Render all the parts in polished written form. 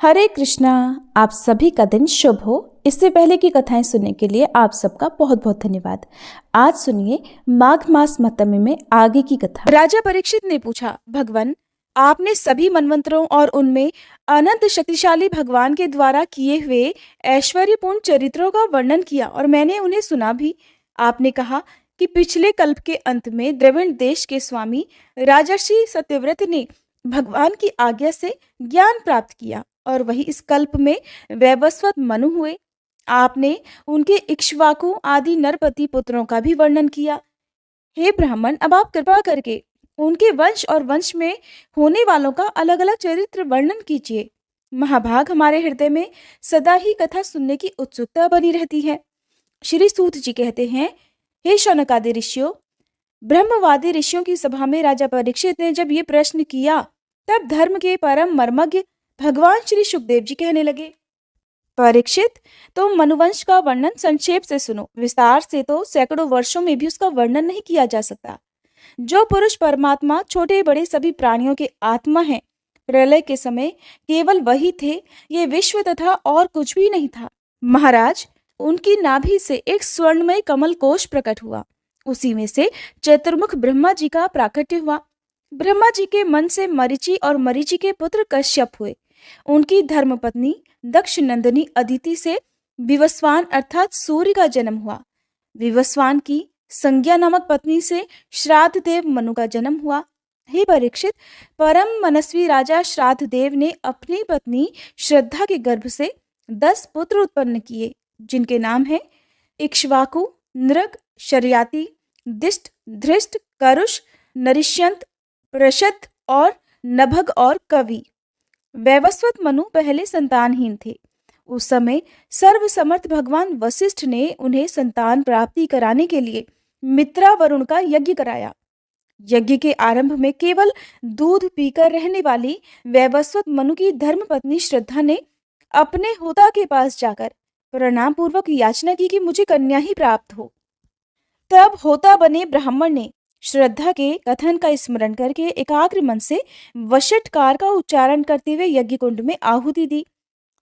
हरे कृष्णा। आप सभी का दिन शुभ हो। इससे पहले की कथाएं सुनने के लिए आप सबका बहुत बहुत धन्यवाद। आज सुनिए माघ मास महत्म्य में आगे की कथा। राजा परीक्षित ने पूछा, भगवान, आपने सभी मनवंतरों और उनमें अनंत शक्तिशाली भगवान के द्वारा किए हुए ऐश्वर्यपूर्ण चरित्रों का वर्णन किया और मैंने उन्हें सुना भी। आपने कहा कि पिछले कल्प के अंत में द्रविड़ देश के स्वामी राजर्षि सत्यव्रत ने भगवान की आज्ञा से ज्ञान प्राप्त किया और वही इस कल्प में वैवस्वत मनु हुए। आपने उनके इक्ष्वाकु आदि नरपति पुत्रों का भी वर्णन किया। हे ब्राह्मण, अब आप कृपा करके उनके वंश और वंश में होने वालों का अलग अलग चरित्र वर्णन कीजिए। महाभाग, हमारे हृदय में सदा ही कथा सुनने की उत्सुकता बनी रहती है। श्री सूत जी कहते हैं, हे शौनकादि ऋषियों, ब्रह्मवादी ऋषियों की सभा में राजा परीक्षित ने जब ये प्रश्न किया, तब धर्म के परम मर्मज्ञ भगवान श्री सुखदेव जी कहने लगे, परीक्षित, तुम मनुवंश का वर्णन संक्षेप से सुनो। विस्तार से तो सैकड़ों वर्षों में भी उसका वर्णन नहीं किया जा सकता। जो पुरुष परमात्मा छोटे बड़े सभी प्राणियों के आत्मा हैं, प्रलय के समय केवल वही थे। ये विश्व तथा और कुछ भी नहीं था। महाराज, उनकी नाभि से एक स्वर्णमय कमल कोश प्रकट हुआ। उसी में से चतुर्मुख ब्रह्मा जी का प्राकट्य हुआ। ब्रह्मा जी के मन से मरीचि और मरीचि के पुत्र कश्यप हुए। उनकी धर्मपत्नी दक्ष नंदिनी अदिति से विवस्वान अर्थात सूर्य का जन्म हुआ। विवस्वान की संज्ञा नामक पत्नी से श्राद्ध देव मनु का जन्म हुआ। हे परीक्षित, परम मनस्वी राजा श्राद्ध देव ने अपनी पत्नी श्रद्धा के गर्भ से 10 पुत्र उत्पन्न किए, जिनके नाम हैं इक्ष्वाकु, नृग, शर्याति, दिष्ट, धृष्ट, करुष, नरिष्यंत, प्रशत और नभग और कवि। वैवस्वत मनु पहले संतानहीन थे। उस समय सर्वसमर्थ भगवान वशिष्ठ ने उन्हें संतान प्राप्ति कराने के लिए मित्रा वरुण का यज्ञ कराया। यज्ञ के आरंभ में केवल दूध पीकर रहने वाली वैवस्वत मनु की धर्मपत्नी श्रद्धा ने अपने होता के पास जाकर प्रणाम पूर्वक याचना की कि मुझे कन्या ही प्राप्त हो। तब होता बने ब्राह्मण ने श्रद्धा के कथन का स्मरण करके एकाग्र मन से वषटकार का उच्चारण करते हुए यज्ञ कुंड में आहुति दी।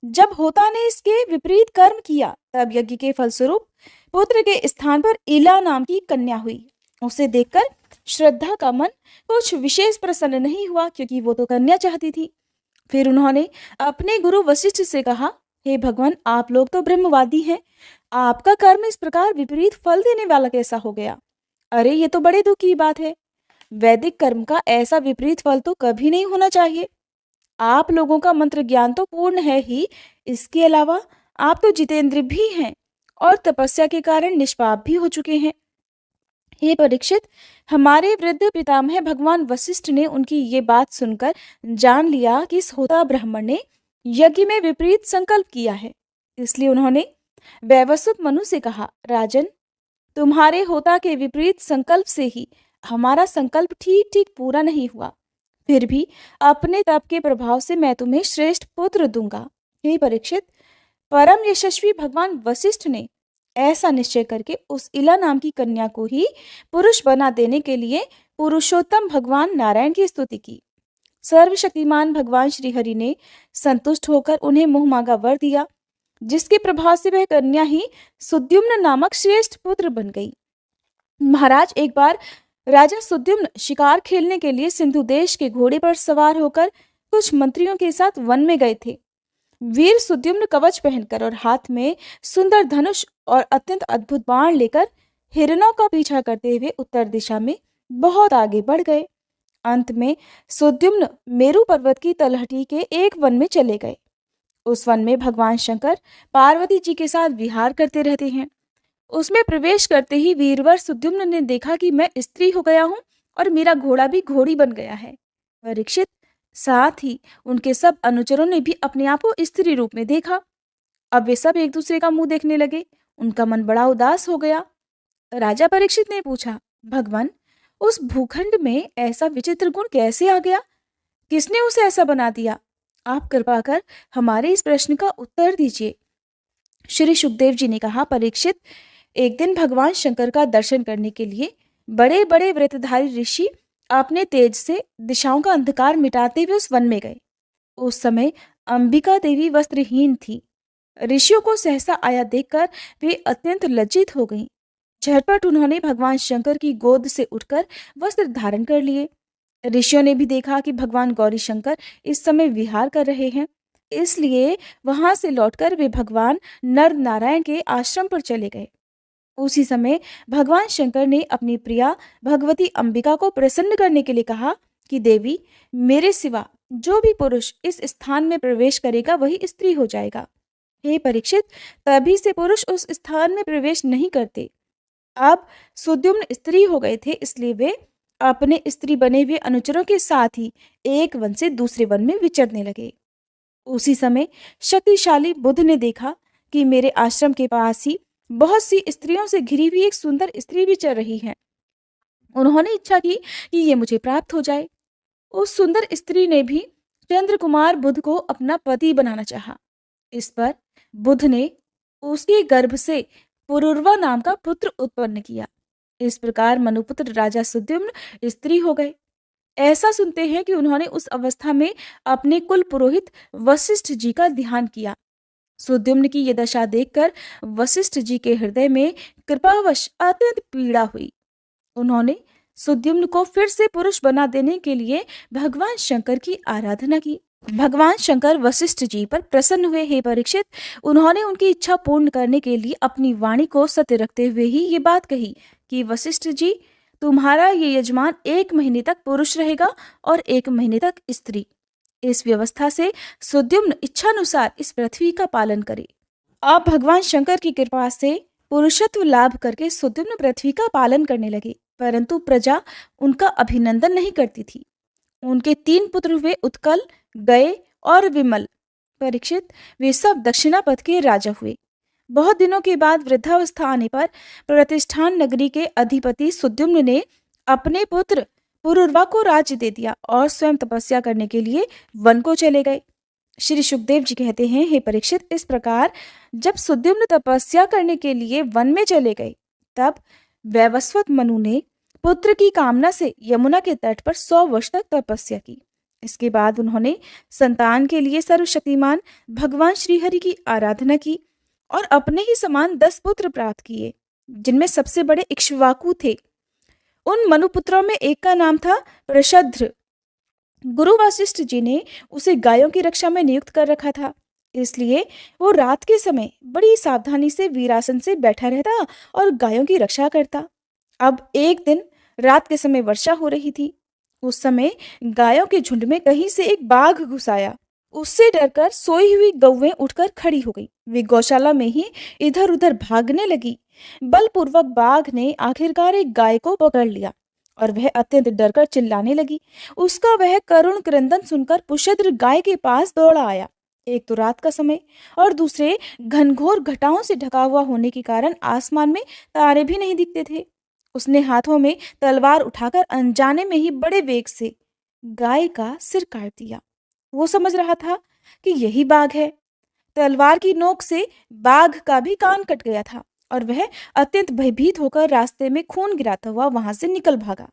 जब होता ने इसके विपरीत कर्म किया, तब यज्ञ के फलस्वरूप पुत्र के स्थान पर इला नाम की कन्या हुई। उसे देखकर श्रद्धा का मन कुछ विशेष प्रसन्न नहीं हुआ, क्योंकि वो तो कन्या चाहती थी। फिर उन्होंने अपने गुरु वशिष्ठ से कहा, हे भगवान, आप लोग तो ब्रह्मवादी हैं, आपका कर्म इस प्रकार विपरीत फल देने वाला कैसा हो गया? अरे, ये तो बड़े दुख की बात है। वैदिक कर्म का ऐसा विपरीत फल तो कभी नहीं होना चाहिए। आप लोगों का मंत्र ज्ञान तो पूर्ण है ही, इसके अलावा आप तो जितेंद्र भी हैं और तपस्या के कारण निष्पाप भी हो चुके हैं। हे परीक्षित, हमारे वृद्ध पितामह भगवान वशिष्ठ ने उनकी ये बात सुनकर जान लिया कि इस होता ब्राह्मण ने यज्ञ में विपरीत संकल्प किया है। इसलिए उन्होंने वैवस्वत मनु से कहा, राजन, तुम्हारे होता के विपरीत संकल्प से ही हमारा संकल्प ठीक ठीक पूरा नहीं हुआ। फिर भी अपने तप के प्रभाव से मैं तुम्हें श्रेष्ठ पुत्र दूंगा। हे परीक्षित, परम यशस्वी भगवान वशिष्ठ ने ऐसा निश्चय करके उस इला नाम की कन्या को ही पुरुष बना देने के लिए पुरुषोत्तम भगवान नारायण की स्तुति की। सर्वशक्तिमान भगवान श्रीहरि ने संतुष्ट होकर उन्हें मुंह मांगा वर दिया, जिसके प्रभाव से वह कन्या ही सुद्युम्न नामक श्रेष्ठ पुत्र बन गई। महाराज, एक बार राजा सुद्युम्न शिकार खेलने के लिए सिंधु देश के घोड़े पर सवार होकर कुछ मंत्रियों के साथ वन में गए थे। वीर सुद्युम्न कवच पहनकर और हाथ में सुंदर धनुष और अत्यंत अद्भुत बाण लेकर हिरणों का पीछा करते हुए उत्तर दिशा में बहुत आगे बढ़ गए। अंत में सुद्युम्न मेरु पर्वत की तलहटी के एक वन में चले गए। उस वन में भगवान शंकर पार्वती जी के साथ विहार करते रहते हैं। उसमें प्रवेश करते ही वीरवर सुद्युम्न ने देखा कि मैं स्त्री हो गया हूं और मेरा घोड़ा भी घोड़ी बन गया है। परीक्षित, साथ ही उनके सब अनुचरों ने भी अपने आप को स्त्री रूप में देखा। अब वे सब एक दूसरे का मुंह देखने लगे। उनका मन बड़ा उदास हो गया। राजा परीक्षित ने पूछा, भगवान, उस भूखंड में ऐसा विचित्र गुण कैसे आ गया? किसने उसे ऐसा बना दिया? आप कृपा कर हमारे इस प्रश्न का उत्तर दीजिए। श्री सुखदेव जी ने कहा, परीक्षित, एक दिन भगवान शंकर का दर्शन करने के लिए बड़े बड़े व्रतधारी ऋषि अपने तेज से दिशाओं का अंधकार मिटाते हुए उस वन में गए। उस समय अंबिका देवी वस्त्रहीन थी। ऋषियों को सहसा आया देखकर वे अत्यंत लज्जित हो गईं। झटपट उन्होंने भगवान शंकर की गोद से उठकर वस्त्र धारण कर लिए। ऋषियों ने भी देखा कि भगवान गौरी शंकर इस समय विहार कर रहे हैं, इसलिए वहां से लौटकर वे भगवान नर नारायण के आश्रम पर चले गए। उसी समय भगवान शंकर ने अपनी प्रिया भगवती अंबिका को प्रसन्न करने के लिए कहा कि देवी, मेरे सिवा जो भी पुरुष इस स्थान में प्रवेश करेगा वही स्त्री हो जाएगा। हे परीक्षित, तभी से पुरुष उस स्थान में प्रवेश नहीं करते। अब सुद्युम्न स्त्री हो गए थे, इसलिए वे अपने स्त्री बने हुए अनुचरों के साथ ही एक वन से दूसरे वन में विचरने लगे। उसी समय शक्तिशाली बुद्ध ने देखा कि मेरे आश्रम के पास ही बहुत सी स्त्रियों से घिरी हुई एक सुंदर स्त्री विचर रही है। उन्होंने इच्छा की कि ये मुझे प्राप्त हो जाए। उस सुंदर स्त्री ने भी चंद्र कुमार बुद्ध को अपना पति बनाना चाहा। इस पर बुद्ध ने उसके गर्भ से पुरुरवा नाम का पुत्र उत्पन्न किया। इस प्रकार मनुपुत्र राजा सुद्युम्न स्त्री हो गए। ऐसा सुनते हैं कि उन्होंने उस अवस्था में अपने कुल पुरोहित वशिष्ठ जी का ध्यान किया। सुद्युम्न की यह दशा देखकर वशिष्ठ जी के हृदय में कृपावश अत्यंत पीड़ा हुई। उन्होंने सुद्युम्न को फिर से पुरुष बना देने के लिए भगवान शंकर की आराधना की। भगवान शंकर वशिष्ठ जी पर प्रसन्न हुए। हे परीक्षित, उन्होंने उनकी इच्छा पूर्ण करने के लिए अपनी वाणी को सत्य रखते हुए ही ये बात कही कि वशिष्ठ जी, तुम्हारा ये यजमान 1 महीने तक पुरुष रहेगा और 1 महीने तक स्त्री। इस व्यवस्था से सुद्युम्न इच्छानुसार इस पृथ्वी का पालन करे। अब भगवान शंकर की कृपा से पुरुषत्व लाभ करके सुद्युम्न पृथ्वी का पालन करने लगे, परंतु प्रजा उनका अभिनंदन नहीं करती थी। उनके 3 पुत्र हुए, उत्कल, गए और विमल। परीक्षित, वे सब दक्षिणापथ के राजा हुए। बहुत दिनों के बाद वृद्धावस्था आने पर प्रतिष्ठान नगरी के अधिपति सुद्युम्न ने अपने पुत्र पुरुरवा को राज्य दे दिया और स्वयं तपस्या करने के लिए वन को चले गए। श्री सुखदेव जी कहते हैं, हे परीक्षित, इस प्रकार जब सुद्युम्न तपस्या करने के लिए वन में चले गए, तब वैवस्वत मनु ने पुत्र की कामना से यमुना के तट पर 100 वर्ष तक तपस्या की। इसके बाद उन्होंने संतान के लिए सर्वशक्तिमान भगवान श्रीहरि की आराधना की और अपने ही समान 10 पुत्र प्राप्त किए, जिनमें सबसे बड़े इक्ष्वाकु थे। उन मनुपुत्रों में एक का नाम था प्रशद्र। गुरु वशिष्ठ जी ने उसे गायों की रक्षा में नियुक्त कर रखा था, इसलिए वो रात के समय बड़ी सावधानी से वीरासन से बैठा रहता और गायों की रक्षा करता। अब एक दिन रात के समय वर्षा हो रही थी। उस समय गायों के झुंड में कहीं से एक बाघ घुस आया। उससे डरकर सोई हुई गौएं उठकर खड़ी हो गई। वे गौशाला में ही इधर उधर भागने लगी। बलपूर्वक बाघ ने आखिरकार एक गाय को पकड़ लिया और वह अत्यंत डरकर चिल्लाने लगी। उसका वह करुण क्रंदन सुनकर पुशद्र गाय के पास दौड़ा आया। एक तो रात का समय और दूसरे घनघोर घटाओं से ढका हुआ होने के कारण आसमान में तारे भी नहीं दिखते थे। उसने हाथों में तलवार उठाकर अनजाने में ही बड़े वेग से गाय का सिर काट दिया। वो समझ रहा था कि यही बाघ है। तलवार की नोक से बाघ का भी कान कट गया था और वह अत्यंत भयभीत होकर रास्ते में खून गिराता हुआ वहां से निकल भागा।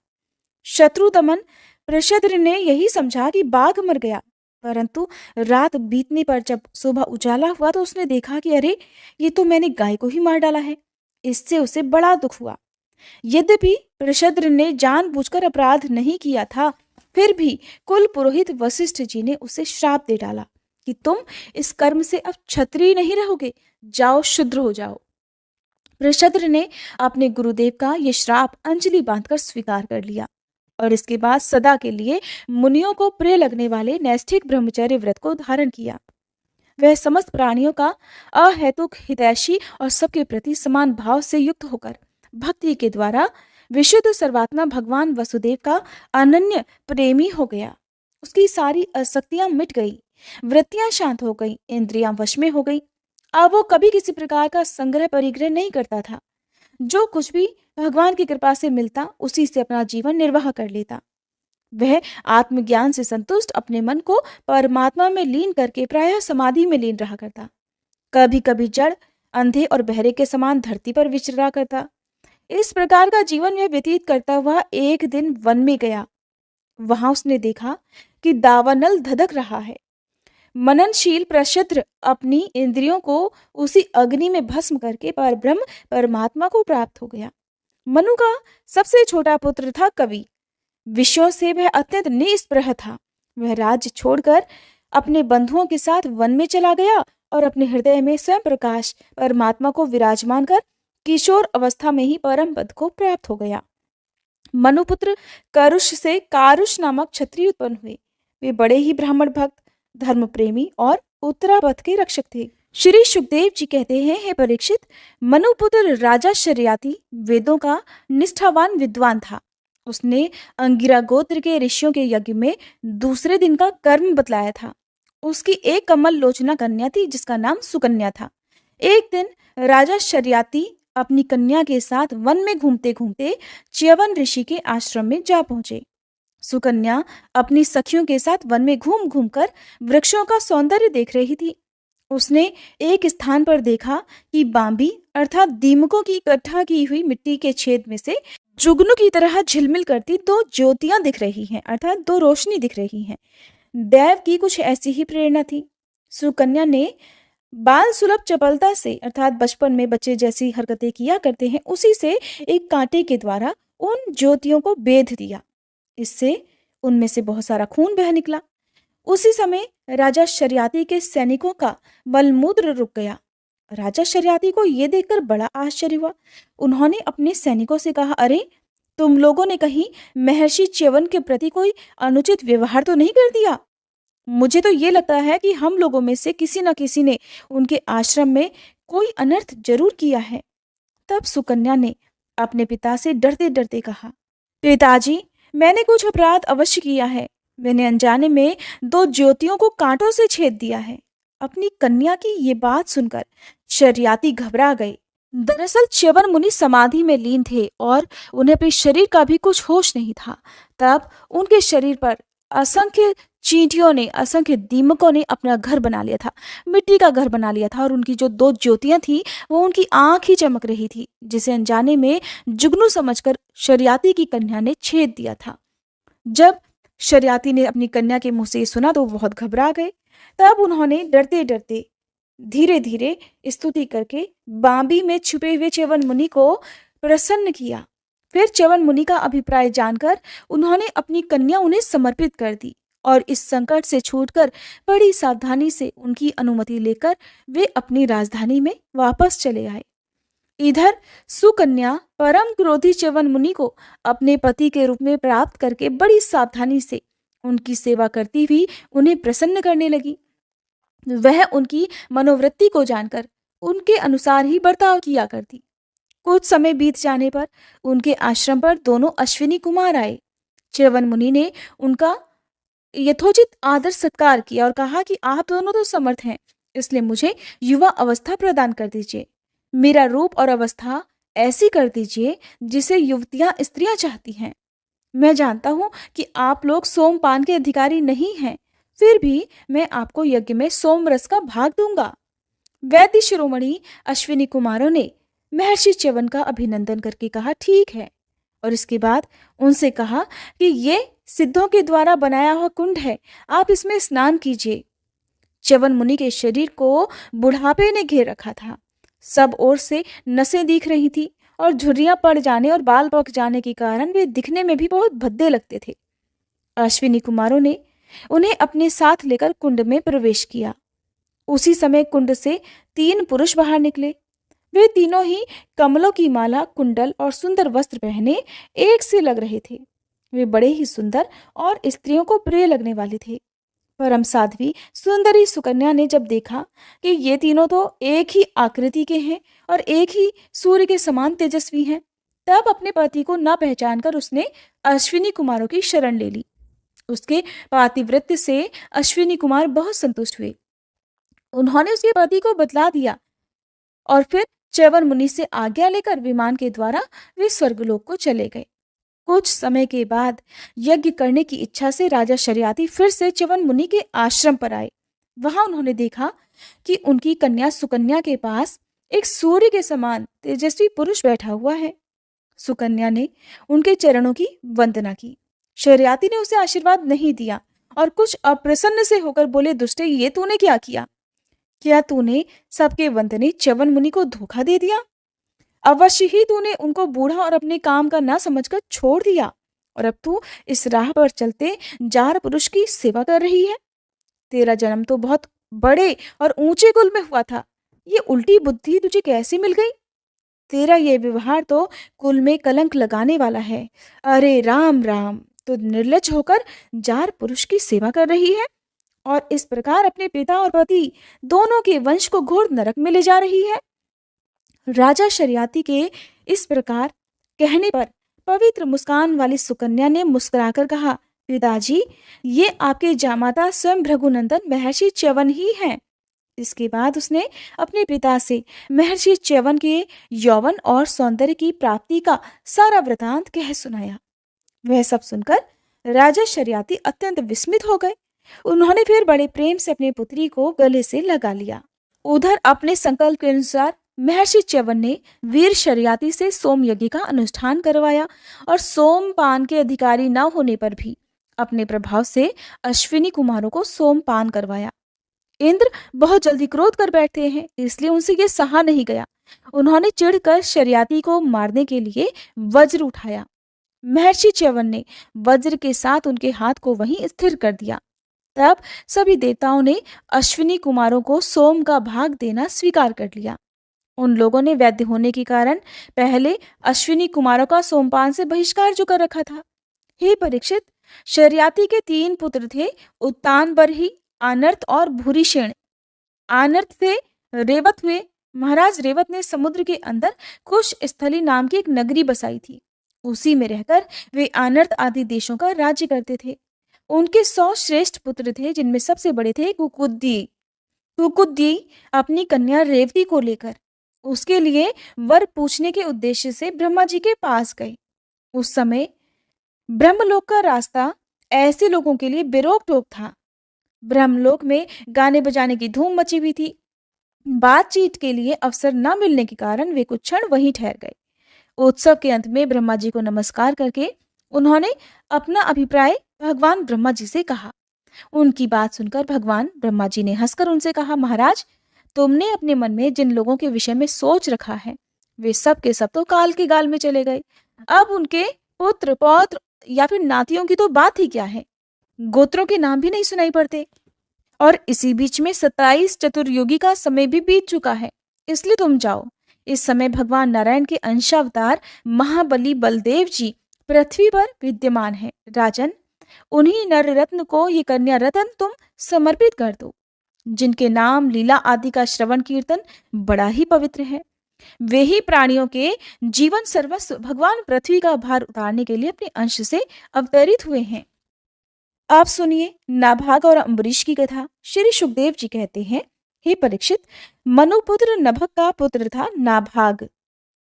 शत्रु दमन प्रशद्र ने यही समझा कि बाघ मर गया, परंतु रात बीतने पर जब सुबह उजाला हुआ तो उसने देखा कि अरे, ये तो मैंने गाय को ही मार डाला है। इससे उसे बड़ा दुख हुआ। यद्यपि प्रशद्र ने जानबूझकर अपराध नहीं किया था, फिर भी कुल पुरोहित वशिष्ठ जी ने उसे श्राप दे डाला कि तुम इस कर्म से अब क्षत्रिय नहीं रहोगे, जाओ शूद्र हो जाओ। प्रशद्र ने अपने गुरुदेव का यह श्राप अंजलि बांधकर स्वीकार कर लिया और इसके बाद सदा के लिए मुनियों को प्रिय लगने वाले नैष्ठिक ब्रह्मचर्य व्रत को धारण किया। वह समस्त प्राणियों का अहेतुक हितैषी और सबके प्रति समान भाव से युक्त होकर भक्ति के द्वारा विशुद्ध सर्वात्मा भगवान वसुदेव का अनन्य प्रेमी हो गया। उसकी सारी आसक्तियां मिट गई, वृत्तियां शांत हो गई, इंद्रियां वश में हो गई। अब वो कभी किसी प्रकार का संग्रह परिग्रह नहीं करता था। जो कुछ भी भगवान की कृपा से मिलता उसी से अपना जीवन निर्वाह कर लेता। वह आत्मज्ञान से संतुष्ट अपने मन को परमात्मा में लीन करके प्रायः समाधि में लीन रहा करता। कभी कभी जड़, अंधे और बहरे के समान धरती पर विचरा करता। इस प्रकार का जीवन वह व्यतीत करता हुआ एक दिन वन में गया। वहां उसने देखा कि दावानल धधक रहा है। मननशील प्रशद्र अपनी इंद्रियों को उसी अग्नि में भस्म करके परब्रह्म परमात्मा को प्राप्त हो गया। मनु का सबसे छोटा पुत्र था कवि। विषयों से वह अत्यंत निस्पृह था। वह राज्य छोड़कर अपने बंधुओं के साथ वन में चला गया और अपने हृदय में स्वयं प्रकाश परमात्मा को विराजमान कर किशोर अवस्था में ही परम पद को प्राप्त हो गया। मनुपुत्र करुष से कारुष नामक क्षत्रिय उत्पन्न हुए। वे बड़े ही ब्राह्मण भक्त, धर्म प्रेमी और उत्तरापथ के रक्षक थे। श्री सुखदेव जी कहते हैं, हे परीक्षित, मनुपुत्र राजा शर्याती वेदों का निष्ठावान विद्वान था। उसने अंगिरा गोत्र के ऋषियों के यज्ञ में दूसरे दिन का कर्म बतलाया था। उसकी एक कमल लोचना कन्या थी जिसका नाम सुकन्या था। एक दिन राजा शर्याती अपनी कन्या के साथ वन में घूमते घूमते च्यवन ऋषि के आश्रम में जा पहुंचे। सुकन्या अपनी सखियों के साथ वन में घूम घूम कर वृक्षों का सौंदर्य देख रही थी। उसने एक स्थान पर देखा कि बांबी अर्थात दीमकों की इकट्ठा की हुई मिट्टी के छेद में से जुगनू की तरह झिलमिल करती दो ज्योतियां दिख रही हैं, अर्थात दो रोशनी दिख रही हैं। दैव की कुछ ऐसी ही प्रेरणा थी। सुकन्या ने बाल सुलभ चपलता से, अर्थात बचपन में बच्चे जैसी हरकतें किया करते हैं, उसी से एक कांटे के द्वारा उन ज्योतियों को बेध दिया। इससे उनमें से बहुत सारा खून बह निकला। उसी समय राजा शर्याती के सैनिकों का मलमूत्र रुक गया। राजा शर्याती को यह देखकर बड़ा आश्चर्य हुआ। उन्होंने अपने सैनिकों से कहा, अरे, तुम लोगों ने कहीं महर्षि च्यवन के प्रति कोई अनुचित व्यवहार तो नहीं कर दिया? मुझे तो ये लगता है कि हम लोगों में से किसी न किसी ने उनके आश्रम में कोई अनर्थ जरूर किया है। तब सुकन्या ने अपने पिता से डरते डरते कहा, पिताजी, मैंने कुछ अपराध अवश्य किया है। मैंने अनजाने में दो ज्योतियों को कांटों से छेद दिया है। अपनी कन्या की ये बात सुनकर शर्याती घबरा गए। दरअसल च्यवन मुनि समाधि में लीन थे और उन्हें अपने शरीर का भी कुछ होश नहीं था। तब उनके शरीर पर असंख्य चींटियों ने, असंख्य दीमकों ने अपना घर बना लिया था, मिट्टी का घर बना लिया था। और उनकी जो दो ज्योतियां थी वो उनकी आंख ही चमक रही थी, जिसे अनजाने में जुगनू समझकर शर्याती की कन्या ने छेद दिया था। जब शर्याती ने अपनी कन्या के मुंह से सुना तो बहुत घबरा गए। तब उन्होंने डरते डरते धीरे धीरे स्तुति करके बांबी में छुपे हुए च्यवन मुनि को प्रसन्न किया। फिर च्यवन मुनि का अभिप्राय जानकर उन्होंने अपनी कन्या उन्हें समर्पित कर दी और इस संकट से छूटकर बड़ी सावधानी से उनकी अनुमति लेकर वे अपनी राजधानी में वापस चले आए। इधर सुकन्या परम क्रोधी च्यवन मुनि को अपने पति के रूप में प्राप्त करके बड़ी सावधानी से उनकी सेवा करती हुई उन्हें प्रसन्न करने लगी। वह उनकी मनोवृत्ति को जानकर उनके अनुसार ही बर्ताव किया करती। कुछ समय बीत जाने पर उनके आश्रम पर दोनों अश्विनी कुमार आए। च्यवन मुनि ने उनका यथोचित आदर सत्कार किया और कहा कि आप दोनों तो समर्थ हैं, इसलिए मुझे युवा अवस्था प्रदान कर दीजिए। मेरा रूप और अवस्था ऐसी कर दीजिए जिसे युवतियां स्त्रियां चाहती हैं। मैं जानता हूं कि आप लोग सोमपान के अधिकारी नहीं हैं, फिर भी मैं आपको यज्ञ में सोम रस का भाग दूंगा। वैद्य शिरोमणि अश्विनी कुमारों ने महर्षि च्यवन का अभिनंदन करके कहा, ठीक है, और इसके बाद उनसे कहा कि ये सिद्धों के द्वारा बनाया हुआ कुंड है, आप इसमें स्नान कीजिए। च्यवन मुनि के शरीर को बुढ़ापे ने घेर रखा था। सब ओर से नसें दिख रही थी और झुर्रियां पड़ जाने और बाल पक जाने के कारण वे दिखने में भी बहुत भद्दे लगते थे। अश्विनी कुमारों ने उन्हें अपने साथ लेकर कुंड में प्रवेश किया। उसी समय कुंड से 3 पुरुष बाहर निकले। वे तीनों ही कमलों की माला, कुंडल और सुंदर वस्त्र पहने एक से लग रहे थे। वे बड़े ही सुंदर और स्त्रियों को प्रिय लगने वाले थे। परम साध्वी सुंदरी सुकन्या ने जब देखा कि ये तीनों तो एक ही आकृति के हैं और एक ही सूर्य के समान तेजस्वी हैं, तब अपने पति को न पहचानकर उसने अश्विनी कुमारों की शरण ले ली। उसके पातिव्रत्य से अश्विनी कुमार बहुत संतुष्ट हुए। उन्होंने उसके पति को बतला दिया और फिर च्यवन मुनि से आज्ञा लेकर विमान के द्वारा वे स्वर्गलोक को चले गए। कुछ समय के बाद यज्ञ करने की इच्छा से राजा शर्याती फिर से च्यवन मुनि के आश्रम पर आए। वहां उन्होंने देखा कि उनकी कन्या सुकन्या के पास एक सूर्य के समान तेजस्वी पुरुष बैठा हुआ है। सुकन्या ने उनके चरणों की वंदना की। शर्याती ने उसे आशीर्वाद नहीं दिया और कुछ अप्रसन्न से होकर बोले, दुष्टे, ये तूने क्या किया? क्या तूने सबके वंदनीय च्यवन मुनि को धोखा दे दिया? अवश्य ही तूने उनको बूढ़ा और अपने काम का ना समझकर छोड़ दिया, और अब तू इस राह पर चलते जार पुरुष की सेवा कर रही है। तेरा जन्म तो बहुत बड़े और ऊंचे कुल में हुआ था, ये उल्टी बुद्धि तुझे कैसे मिल गई? तेरा ये व्यवहार तो कुल में कलंक लगाने वाला है। अरे राम राम, तो निर्लज होकर जार पुरुष की सेवा कर रही है और इस प्रकार अपने पिता और पति दोनों के वंश को घोर नरक में ले जा रही है। राजा शरियाती के इस प्रकार कहने पर पवित्र मुस्कान वाली सुकन्या ने मुस्कुराकर कहा, पिताजी, ये आपके जामाता स्वयं भृगुनंदन महर्षि च्यवन ही हैं। इसके बाद उसने अपने पिता से महर्षि च्यवन के यौवन और सौंदर्य की प्राप्ति का सारा वृतांत कह सुनाया। वह सब सुनकर राजा शरियाती अत्यंत विस्मित हो गए। उन्होंने फिर बड़े प्रेम से अपनी पुत्री को गले से लगा लिया। उधर अपने संकल्प के अनुसार महर्षि च्यवन ने वीर शरियाती से सोम यज्ञ का अनुष्ठान करवाया और सोमपान के अधिकारी न होने पर भी अपने प्रभाव से अश्विनी कुमारों को सोमपान करवाया। इंद्र बहुत जल्दी क्रोध कर बैठते हैं, इसलिए उनसे ये सहा नहीं गया। उन्होंने चिढ़कर शरियाती को मारने के लिए वज्र उठाया। महर्षि च्यवन ने वज्र के साथ उनके हाथ को वहीं स्थिर कर दिया। तब सभी देवताओं ने अश्विनी कुमारों को सोम का भाग देना स्वीकार कर लिया। उन लोगों ने वैद्य होने के कारण पहले अश्विनी कुमारों का सोमपान से बहिष्कार जो कर रखा था। हे परीक्षित, शरियाती के 3 पुत्र थे, उत्तान बरही, आनर्त और भूरिशेण। आनर्त से रेवत हुए। महाराज रेवत ने समुद्र के अंदर कुश स्थली नाम की एक नगरी बसाई थी। उसी में रहकर वे आनर्त आदि देशों का राज्य करते थे। उनके 100 श्रेष्ठ पुत्र थे, जिनमें सबसे बड़े थे कुकुद्दी। कुकुद्दी अपनी कन्या रेवती को लेकर उसके लिए वर पूछने के उद्देश्य से ब्रह्मा जी के पास गए। उस समय ब्रह्मलोक का रास्ता ऐसे लोगों के लिए बेरोक टोक था। ब्रह्मलोक में गाने बजाने की धूम मची हुई थी। बातचीत के लिए अवसर न मिलने के कारण वे कुछ क्षण वहीं ठहर गए। उत्सव के अंत में ब्रह्मा जी को नमस्कार करके उन्होंने अपना अभिप्राय भगवान ब्रह्मा जी से कहा। उनकी बात सुनकर भगवान ब्रह्मा जी ने हंसकर उनसे कहा, महाराज, तुमने अपने मन में जिन लोगों के विषय में सोच रखा है वे सब के सब तो काल के गाल में चले गए। अब उनके पुत्र पौत्र या फिर नातियों की तो बात ही क्या है, गोत्रों के नाम भी नहीं सुनाई पड़ते। और इसी बीच में 27 चतुर्युगी का समय भी बीत चुका है। इसलिए तुम जाओ। इस समय भगवान नारायण के अंशावतार महाबली बलदेव जी पृथ्वी पर विद्यमान है। राजन, उन्हीं नर रत्न को ये कन्या रत्न तुम समर्पित कर दो, जिनके नाम लीला आदि का श्रवण कीर्तन बड़ा ही पवित्र है। वे ही प्राणियों के जीवन सर्वस्व भगवान पृथ्वी का भार उतारने के लिए अपने अंश से अवतरित हुए हैं। आप सुनिए नाभाग और अम्बरीश की कथा। श्री सुखदेव जी कहते हैं, हे परीक्षित, मनुपुत्र नभक का पुत्र था नाभाग।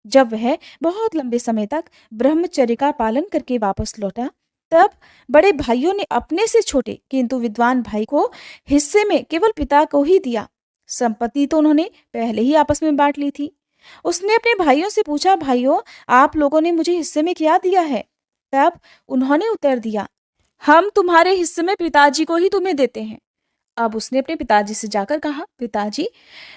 जब वह बहुत लंबे समय तक ब्रह्मचर्य का पालन करके वापस लौटा, तब बड़े भाइयों ने अपने से छोटे किंतु विद्वान भाई को हिस्से में केवल पिता को ही दिया। संपत्ति तो उन्होंने पहले ही आपस में बांट ली थी। उसने अपने भाइयों से पूछा, भाइयों, आप लोगों ने मुझे हिस्से में क्या दिया है? तब उन्होंने उत्तर दिया, हम तुम्हारे हिस्से में पिताजी को ही तुम्हें देते हैं। अब उसने अपने पिताजी से जाकर कहा, पिताजी,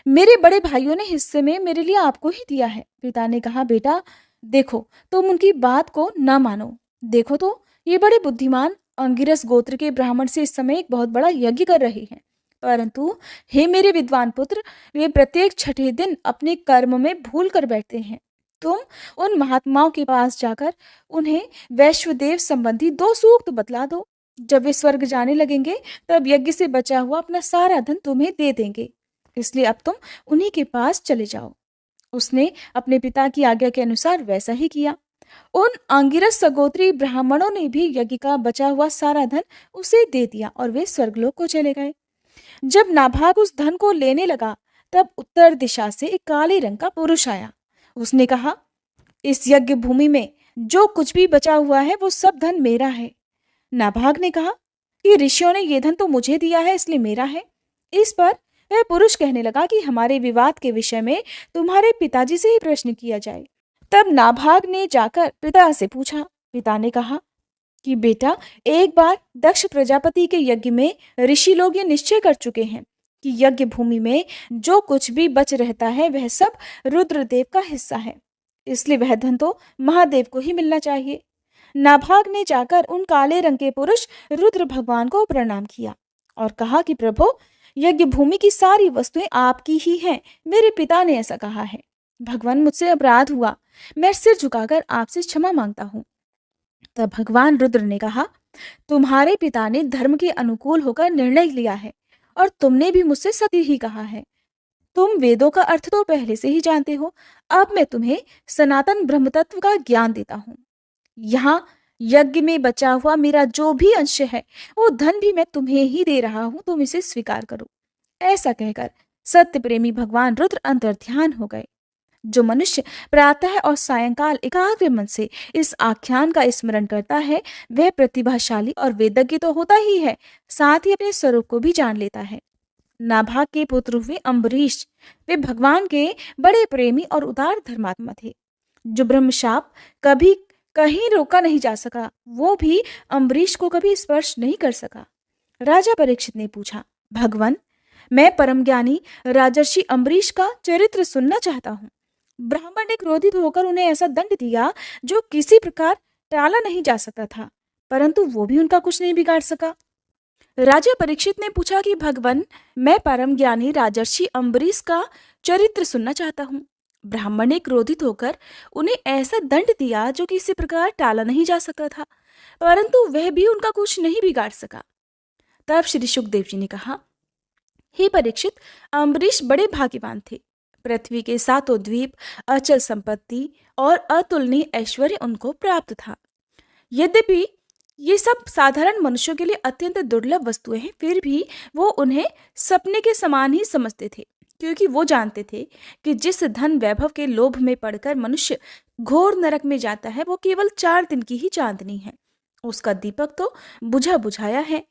मेरे बड़े भाइयों ने हिस्से में मेरे लिए आपको ही दिया है। पिता ने कहा, बेटा देखो, तुम उनकी बात को न मानो। देखो तो ये बड़े बुद्धिमान अंगिरस गोत्र के ब्राह्मण से इस समय एक बहुत बड़ा यज्ञ कर रहे हैं, परंतु हे मेरे विद्वान पुत्र, वे प्रत्येक छठे दिन अपने कर्म में भूल कर बैठते हैं। तुम उन महात्माओं के पास जाकर उन्हें वैश्वदेव संबंधी 2 सूक्त बतला दो। जब वे स्वर्ग जाने लगेंगे तब यज्ञ से बचा हुआ अपना सारा धन तुम्हें दे देंगे। इसलिए अब तुम उन्हीं के पास चले जाओ। उसने अपने पिता की आज्ञा के अनुसार वैसा ही किया। उन अंगिरस सगोत्री ब्राह्मणों ने भी यज्ञ का बचा हुआ सारा धन उसे दे दिया और वे स्वर्गलोक को चले गए। जब नाभाग उस धन को लेने लगा, तब उत्तर दिशा से एक काले रंग का पुरुष आया। उसने कहा, इस यज्ञ भूमि में जो कुछ भी बचा हुआ है वो सब धन मेरा है। नाभाग ने कहा कि ऋषियों ने ये धन तो मुझे दिया है, इसलिए मेरा है। इस पर वह पुरुष कहने लगा कि हमारे विवाद के विषय में तुम्हारे पिताजी से ही प्रश्न किया जाए। तब नाभाग ने जाकर पिता से पूछा। पिता ने कहा कि बेटा, एक बार दक्ष प्रजापति के यज्ञ में ऋषि लोग ये निश्चय कर चुके हैं कि यज्ञ भूमि में जो कुछ भी बच रहता है वह सब रुद्रदेव का हिस्सा है, इसलिए वह धन तो महादेव को ही मिलना चाहिए। नाभाग ने जाकर उन काले रंग के पुरुष रुद्र भगवान को प्रणाम किया और कहा कि प्रभु, यज्ञ भूमि की सारी वस्तुएं आपकी ही हैं। मेरे पिता ने ऐसा कहा है। भगवान, मुझसे अपराध हुआ, मैं सिर झुकाकर आपसे क्षमा मांगता हूँ। तब भगवान रुद्र ने कहा, तुम्हारे पिता ने धर्म के अनुकूल होकर निर्णय लिया है और तुमने भी मुझसे सत्य ही कहा है। तुम वेदों का अर्थ तो पहले से ही जानते हो। अब मैं तुम्हें सनातन ब्रह्म तत्व का ज्ञान देता हूँ। यहाँ यज्ञ में बचा हुआ मेरा जो भी अंश है वो धन भी मैं तुम्हें ही दे रहा हूँ, तुम इसे स्वीकार करो। ऐसा कहकर सत्य प्रेमी भगवान रुद्र अंतर्ध्यान हो गए। जो मनुष्य प्रातः और सायंकाल एकाग्र मन से इस आख्यान का स्मरण करता है वह प्रतिभाशाली और वेदज्ञ तो होता ही है, साथ ही अपने स्वरूप को भी जान लेता है। नाभाग के पुत्र हुए अम्बरीश, वे भगवान के बड़े प्रेमी और उदार धर्मात्मा थे। जो ब्रह्मशाप कभी कहीं रोका नहीं जा सका, वो भी अम्बरीश को कभी स्पर्श नहीं कर सका। राजा परीक्षित ने पूछा, भगवान, मैं परम ज्ञानी राजर्षि अम्बरीश का चरित्र सुनना चाहता हूँ। ब्राह्मण ने क्रोधित होकर उन्हें ऐसा दंड दिया जो किसी प्रकार टाला नहीं जा सकता था, परंतु वो भी उनका कुछ नहीं बिगाड़ सका। राजा परीक्षित ने पूछा कि भगवान, मैं परम ज्ञानी राजर्षि अम्बरीश का चरित्र सुनना चाहता हूँ। ब्राह्मण ने क्रोधित होकर उन्हें ऐसा दंड दिया जो किसी प्रकार टाला नहीं जा सकता था, परंतु वह भी उनका कुछ नहीं बिगाड़ सका। तब श्री सुखदेव जी ने कहा, हे परीक्षित, अम्बरीश बड़े भाग्यवान थे। पृथ्वी के सातों द्वीप, अचल संपत्ति और अतुलनीय ऐश्वर्य उनको प्राप्त था। यद्यपि ये सब साधारण मनुष्यों के लिए अत्यंत दुर्लभ वस्तुएं हैं, फिर भी वो उन्हें सपने के समान ही समझते थे, क्योंकि वो जानते थे कि जिस धन वैभव के लोभ में पड़कर मनुष्य घोर नरक में जाता है वो केवल 4 दिन की ही चांदनी है, उसका दीपक तो बुझा बुझाया है।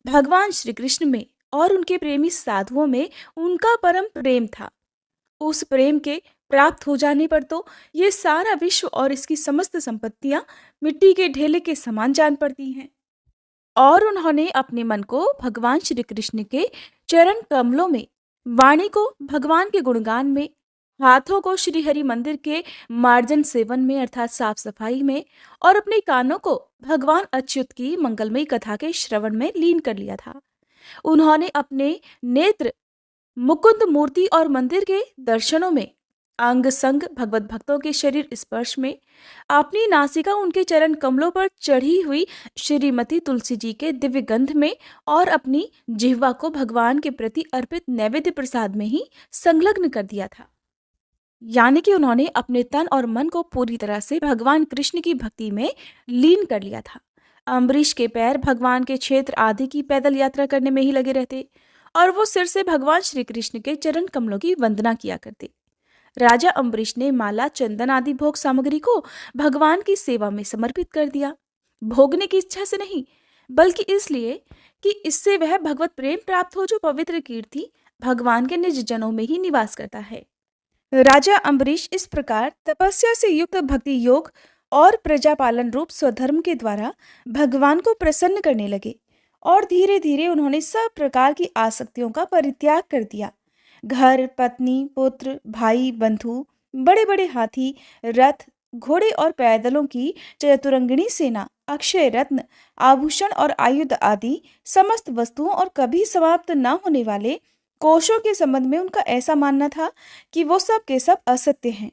भगवान श्री कृष्ण में और उनके प्रेमी साधुओं में उनका परम प्रेम था। उस प्रेम के प्राप्त हो जाने पर तो ये सारा विश्व और इसकी समस्त संपत्तियां मिट्टी के ढेले के समान जान पड़ती हैं। और उन्होंने अपने मन को भगवान श्री कृष्ण के चरण कमलों में, वाणी को भगवान के गुणगान में, हाथों को श्री हरि मंदिर के मार्जन सेवन में अर्थात साफ सफाई में, और अपने कानों को भगवान अच्युत की मंगलमयी कथा के श्रवण में लीन कर लिया था। उन्होंने अपने नेत्र मुकुंद मूर्ति और मंदिर के दर्शनों में, अंग संग भगवत भक्तों के शरीर स्पर्श में, अपनी नासिका उनके चरण कमलों पर चढ़ी हुई श्रीमती तुलसी जी के दिव्य गंध में, और अपनी जिह्वा को भगवान के प्रति अर्पित नैवेद्य प्रसाद में ही संलग्न कर दिया था। यानी कि उन्होंने अपने तन और मन को पूरी तरह से भगवान कृष्ण की भक्ति में लीन कर लिया था। अम्बरीश के पैर भगवान के क्षेत्र आदि की पैदल यात्रा करने में ही लगे रहते और वो सिर से भगवान श्री कृष्ण के चरण कमलों की वंदना किया करते। राजा अम्बरीश ने माला, चंदन आदि भोग सामग्री को भगवान की सेवा में समर्पित कर दिया, भोगने की इच्छा से नहीं, बल्कि इसलिए कि इससे वह भगवत प्रेम प्राप्त हो जो पवित्र कीर्ति भगवान के निज जनों में ही निवास करता है। राजा अम्बरीश इस प्रकार तपस्या से युक्त भक्ति योग और प्रजापालन रूप स्वधर्म के द्वारा भगवान को प्रसन्न करने लगे और धीरे धीरे उन्होंने सब प्रकार की आसक्तियों का परित्याग कर दिया। घर, पत्नी, पुत्र, भाई, बंधु, बड़े बड़े हाथी, रथ, घोड़े और पैदलों की चतुरंगिणी सेना, अक्षय रत्न, आभूषण और आयुध आदि समस्त वस्तुओं और कभी समाप्त न होने वाले कोशों के संबंध में उनका ऐसा मानना था कि वो सब के सब असत्य हैं।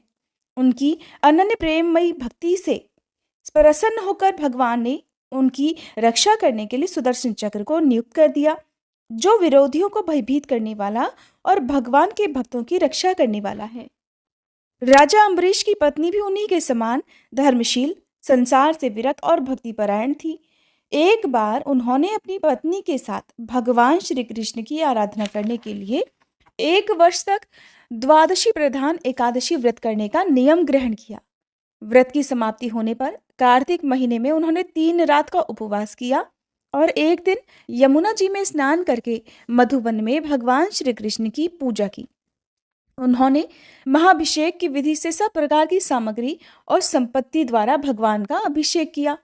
उनकी अनन्य प्रेममयी भक्ति से प्रसन्न होकर भगवान ने उनकी रक्षा करने के लिए सुदर्शन चक्र को नियुक्त कर दिया, जो विरोधियों को भयभीत करने वाला और भगवान के भक्तों की रक्षा करने वाला है। राजा अम्बरीश की पत्नी भी उन्हीं के समान धर्मशील, संसार से विरत और भक्तिपरायण थी। एक बार उन्होंने अपनी पत्नी के साथ भगवान श्री कृष्ण की आराधना करने के लिए 1 वर्ष तक द्वादशी प्रधान एकादशी व्रत करने का नियम ग्रहण किया। व्रत की समाप्ति होने पर कार्तिक महीने में उन्होंने 3 रात का उपवास किया और एक दिन यमुना जी में स्नान करके मधुबन में भगवान श्री कृष्ण की पूजा की। उन्होंने महाभिषेक की विधि से सब प्रकार की सामग्री और संपत्ति द्वारा भगवान का अभिषेक किया।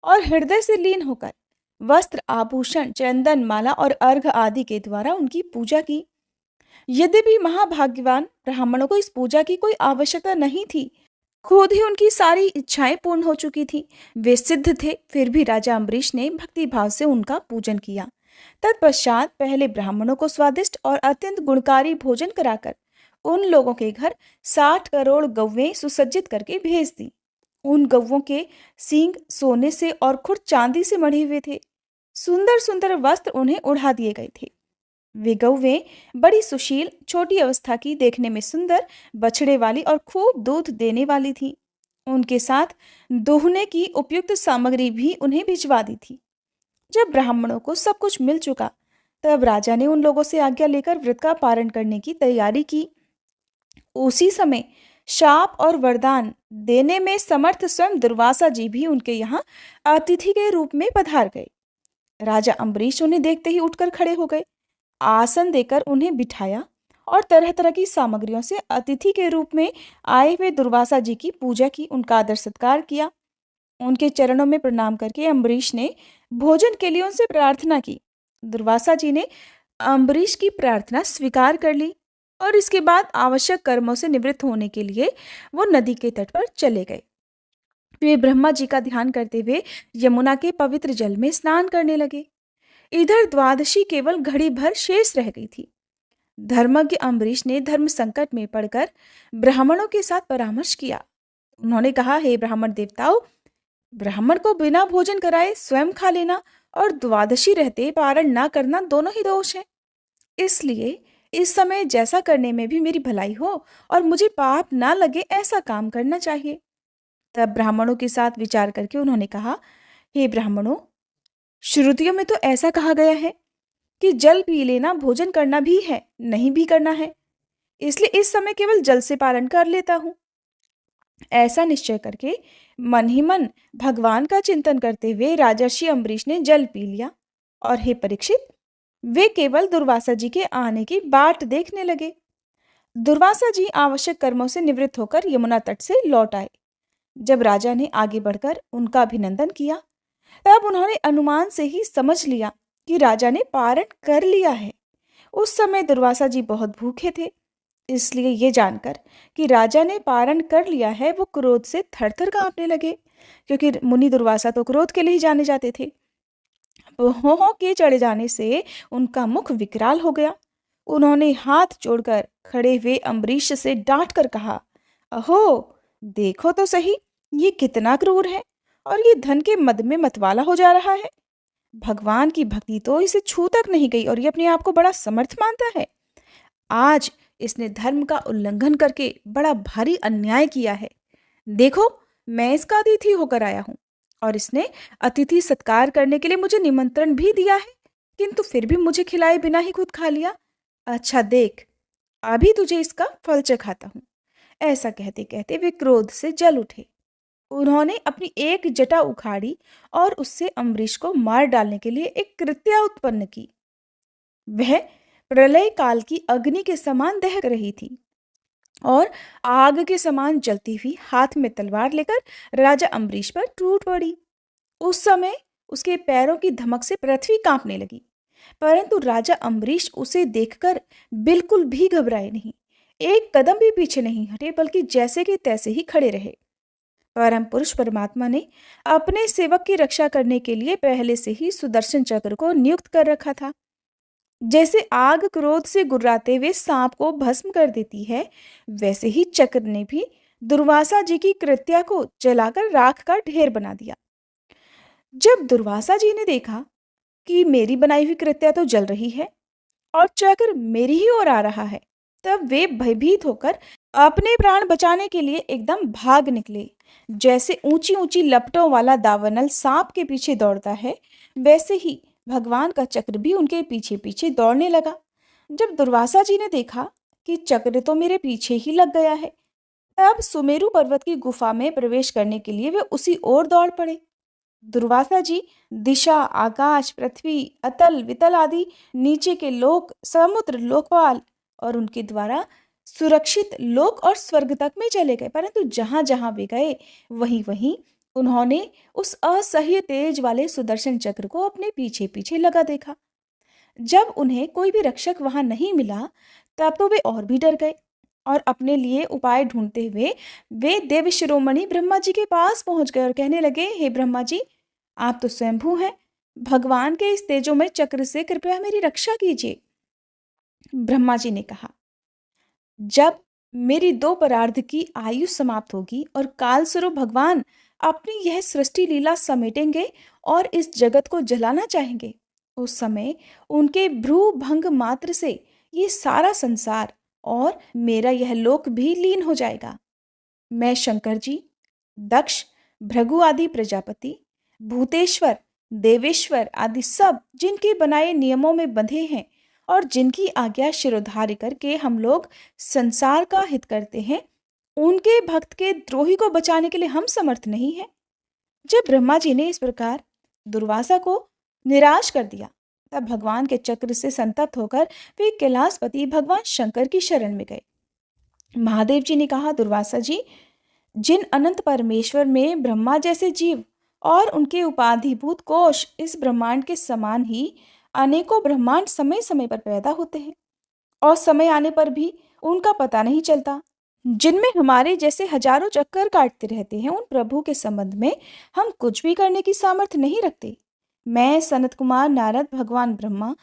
और हृदय से लीन होकर वस्त्र, आभूषण, चंदन, माला और अर्घ आदि के द्वारा उनकी पूजा की। यद्यपि महाभाग्यवान ब्राह्मणों को इस पूजा की कोई आवश्यकता नहीं थी, खुद ही उनकी सारी इच्छाएं पूर्ण हो चुकी थी, वे सिद्ध थे, फिर भी राजा अम्बरीश ने भक्ति भाव से उनका पूजन किया। तत्पश्चात पहले ब्राह्मणों को स्वादिष्ट और अत्यंत गुणकारी भोजन कराकर उन लोगों के घर 60 करोड़ गौवें सुसज्जित करके भेज दी। उन गौवों के सींग सोने से और खुर चांदी से मढ़े हुए थे। सुंदर सुंदर वस्त्र उन्हें उड़ा दिए गए थे। वे गौवें बड़ी सुशील, छोटी अवस्था की, देखने में सुंदर, बछड़े वाली और खूब दूध देने वाली थी। उनके साथ दोहने की उपयुक्त सामग्री भी उन्हें भिजवा दी थी। जब ब्राह्मणों को सब कुछ मिल चुका, तब राजा ने उन लोगों से आज्ञा लेकर व्रत का पारण करने की तैयारी की। उसी समय शाप और वरदान देने में समर्थ स्वयं दुर्वासा जी भी उनके यहाँ अतिथि के रूप में पधार गए। राजा अम्बरीश उन्हें देखते ही उठकर खड़े हो गए, आसन देकर उन्हें बिठाया और तरह तरह की सामग्रियों से अतिथि के रूप में आए हुए दुर्वासा जी की पूजा की, उनका आदर सत्कार किया। उनके चरणों में प्रणाम करके अम्बरीश ने भोजन के लिए उनसे प्रार्थना की। दुर्वासा जी ने अम्बरीश की प्रार्थना स्वीकार कर ली और इसके बाद आवश्यक कर्मों से निवृत्त होने के लिए वो नदी के तट पर चले गए। वे ब्रह्मा जी का ध्यान करते हुए यमुना के पवित्र जल में स्नान करने लगे। इधर द्वादशी केवल घड़ी भर शेष रह गई थी। धर्मज्ञ अम्बरीश ने धर्म संकट में पड़कर ब्राह्मणों के साथ परामर्श किया। उन्होंने कहा, हे ब्राह्मण देवताओं, ब्राह्मण को बिना भोजन कराए स्वयं खा लेना और द्वादशी रहते पारण ना करना दोनों ही दोष है। इसलिए इस समय जैसा करने में भी मेरी भलाई हो और मुझे पाप ना लगे, ऐसा काम करना चाहिए। तब ब्राह्मणों के साथ विचार करके उन्होंने कहा, हे ब्राह्मणों, श्रुतियों में तो ऐसा कहा गया है कि जल पी लेना भोजन करना भी है, नहीं भी करना है। इसलिए इस समय केवल जल से पालन कर लेता हूं। ऐसा निश्चय करके मन ही मन भगवान का चिंतन करते हुए राजर्षि अम्बरीश ने जल पी लिया और हे परीक्षित, वे केवल दुर्वासा जी के आने की बाट देखने लगे। दुर्वासा जी आवश्यक कर्मों से निवृत्त होकर यमुना तट से लौट आए। जब राजा ने आगे बढ़कर उनका अभिनंदन किया, तब उन्होंने अनुमान से ही समझ लिया कि राजा ने पारण कर लिया है। उस समय दुर्वासा जी बहुत भूखे थे, इसलिए ये जानकर कि राजा ने पारण कर लिया है, वो क्रोध से थरथर कांपने लगे, क्योंकि मुनि दुर्वासा तो क्रोध के लिए ही जाने जाते थे। भौहों के चढ़े जाने से उनका मुख विकराल हो गया। उन्होंने हाथ जोड़कर खड़े हुए अम्बरीश से डांट कर कहा, अहो, देखो तो सही, ये कितना क्रूर है और ये धन के मद में मतवाला हो जा रहा है। भगवान की भक्ति तो इसे छू तक नहीं गई और ये अपने आप को बड़ा समर्थ मानता है। आज इसने धर्म का उल्लंघन करके बड़ा भारी अन्याय किया है। देखो, मैं इसका अतिथि होकर आया हूं और इसने अतिथि सत्कार करने के लिए मुझे निमंत्रण भी दिया है, किंतु फिर भी मुझे खिलाए बिना ही खुद खा लिया। अच्छा देख, अभी तुझे इसका फल चखाता हूं। ऐसा कहते कहते वे क्रोध से जल उठे। उन्होंने अपनी एक जटा उखाड़ी और उससे अम्बरीश को मार डालने के लिए एक कृत्या उत्पन्न की। वह प्रलय काल की अग्नि के समान दहक रही थी और आग के समान जलती हुई हाथ में तलवार लेकर राजा अम्बरीश पर टूट पड़ी। उस समय उसके पैरों की धमक से पृथ्वी कांपने लगी, परंतु राजा अम्बरीश उसे देखकर बिल्कुल भी घबराए नहीं, एक कदम भी पीछे नहीं हटे, बल्कि जैसे कि तैसे ही खड़े रहे। परम पुरुष परमात्मा ने अपने सेवक की रक्षा करने के लिए पहले से ही सुदर्शन चक्र को नियुक्त कर रखा था। जैसे आग क्रोध से गुर्राते हुए सांप को भस्म कर देती है, वैसे ही चक्र ने भी दुर्वासा जी की कृत्या को जलाकर राख का ढेर बना दिया। जब दुर्वासा जी ने देखा कि मेरी बनाई हुई कृत्या तो जल रही है और चक्र मेरी ही ओर आ रहा है, तब वे भयभीत होकर अपने प्राण बचाने के लिए एकदम भाग निकले। जैसे ऊंची ऊंची लपटों वाला दावानल सांप के पीछे दौड़ता है, वैसे ही भगवान का चक्र भी उनके पीछे पीछे दौड़ने लगा। जब दुर्वासा जी ने देखा कि चक्र तो मेरे पीछे ही लग गया है, तब सुमेरु पर्वत की गुफा में प्रवेश करने के लिए वे उसी ओर दौड़ पड़े। दुर्वासा जी दिशा, आकाश, पृथ्वी, अतल वितल आदि नीचे के लोक, समुद्र, लोकपाल और उनके द्वारा सुरक्षित लोक और स्वर्ग तक में चले गए, परंतु जहां जहां वे गए वहीं वहीं उन्होंने उस असह्य तेज वाले सुदर्शन चक्र को अपने पीछे पीछे लगा देखा। जब उन्हें कोई भी रक्षक वहां नहीं मिला, तब तो वे और भी डर गए और अपने लिए उपाय ढूंढते हुए वे देव शिरोमणि ब्रह्मा जी के पास पहुंच गए और कहने लगे, हे ब्रह्मा जी, आप तो स्वयंभू हैं, भगवान के इस तेजोमय चक्र से कृपया मेरी रक्षा कीजिए। ब्रह्मा जी ने कहा, जब मेरी दो परार्ध की आयु समाप्त होगी और काल स्वरूप भगवान अपनी यह सृष्टि लीला समेटेंगे और इस जगत को जलाना चाहेंगे, उस समय उनके भ्रू भंग मात्र से ये सारा संसार और मेरा यह लोक भी लीन हो जाएगा। मैं शंकर जी, दक्ष, भृगु आदि प्रजापति, भूतेश्वर, देवेश्वर आदि सब जिनके बनाए नियमों में बंधे हैं और जिनकी आज्ञा शिरोधार्य करके हम लोग संसार का हित करते हैं, उनके भक्त के द्रोही को बचाने के लिए हम समर्थ नहीं हैं। जब ब्रह्मा जी ने इस प्रकार दुर्वासा को निराश कर दिया, तब भगवान के चक्र से संतप्त होकर वे कैलाशपति भगवान शंकर की शरण में गए। महादेव जी ने कहा, दुर्वासा जी, जिन अनंत परमेश्वर में ब्रह्मा जैसे जीव और उनके उपाधिभूत कोश इस ब्रह्मांड के समान ही अनेकों ब्रह्मांड समय समय पर पैदा होते हैं और समय आने पर भी उनका पता नहीं चलता, जिनमें हमारे जैसे हजारों चक्कर काटते रहते हैं, उन प्रभु के संबंध में हम कुछ भी करने की सामर्थ्य नहीं रखते। मैं, सनत कुमार, नारद, भगवान ब्रह्मा,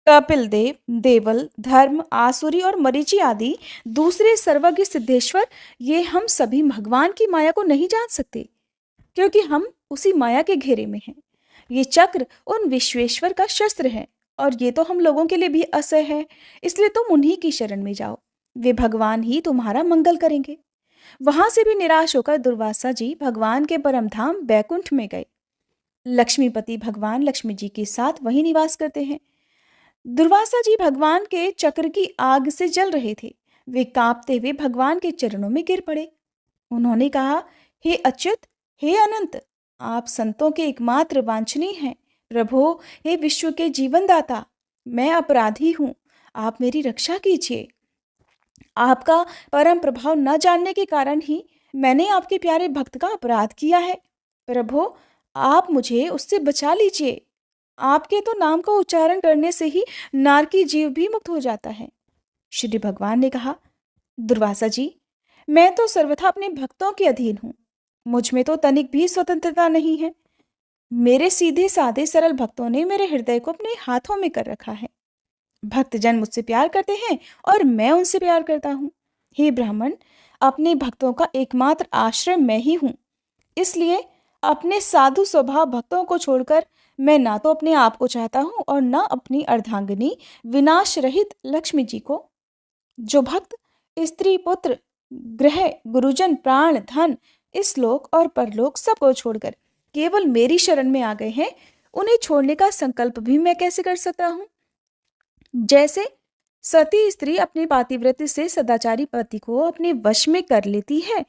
कपिल देव, देवल, धर्म, आसुरी और मरीचि आदि दूसरे सर्वज्ञ सिद्धेश्वर, ये हम सभी भगवान की माया को नहीं जान सकते, क्योंकि हम उसी माया के घेरे में हैं। ये चक्र उन विश्वेश्वर का शस्त्र है और ये तो हम लोगों के लिए भी असह्य है, इसलिए तुम उन्हीं की शरण में जाओ, वे भगवान ही तुम्हारा मंगल करेंगे। वहां से भी निराश होकर दुर्वासा जी भगवान के परम धाम बैकुंठ में गए। लक्ष्मीपति भगवान लक्ष्मी जी के साथ वहीं निवास करते हैं। दुर्वासा जी भगवान के चक्र की आग से जल रहे थे। वे कांपते हुए भगवान के चरणों में गिर पड़े। उन्होंने कहा, हे अच्युत, हे अनंत, आप संतों के एकमात्र वांछनीय हैं। प्रभो, हे विश्व के जीवन दाता, मैं अपराधी हूँ, आप मेरी रक्षा कीजिए। आपका परम प्रभाव न जानने के कारण ही मैंने आपके प्यारे भक्त का अपराध किया है। प्रभो, आप मुझे उससे बचा लीजिए। आपके तो नाम का उच्चारण करने से ही नारकी जीव भी मुक्त हो जाता है। श्री भगवान ने कहा, दुर्वासा जी, मैं तो सर्वथा अपने भक्तों के अधीन हूँ, मुझ में तो तनिक भी स्वतंत्रता नहीं है। मेरे सीधे साधे सरल भक्तों ने मेरे हृदय को अपने हाथों में कर रखा है। भक्तजन मुझसे प्यार करते हैं और मैं उनसे प्यार करता हूँ। हे ब्राह्मण, अपने भक्तों का एकमात्र आश्रय मैं ही हूँ, इसलिए अपने साधु स्वभाव भक्तों को छोड़कर मैं ना तो अपने आप को चाहता हूँ और न अपनी अर्धांगिनी विनाश रहित लक्ष्मी जी को। जो भक्त स्त्री, पुत्र, गृह, गुरुजन, प्राण, धन, इस लोक और परलोक सबको छोड़कर केवल मेरी शरण में आ गए हैं, उन्हें छोड़ने का संकल्प भी मैं कैसे कर सकता हूँ? जैसे सती स्त्री अपने पातिव्रत्य से सदाचारी पति को अपने वश में कर लेती है,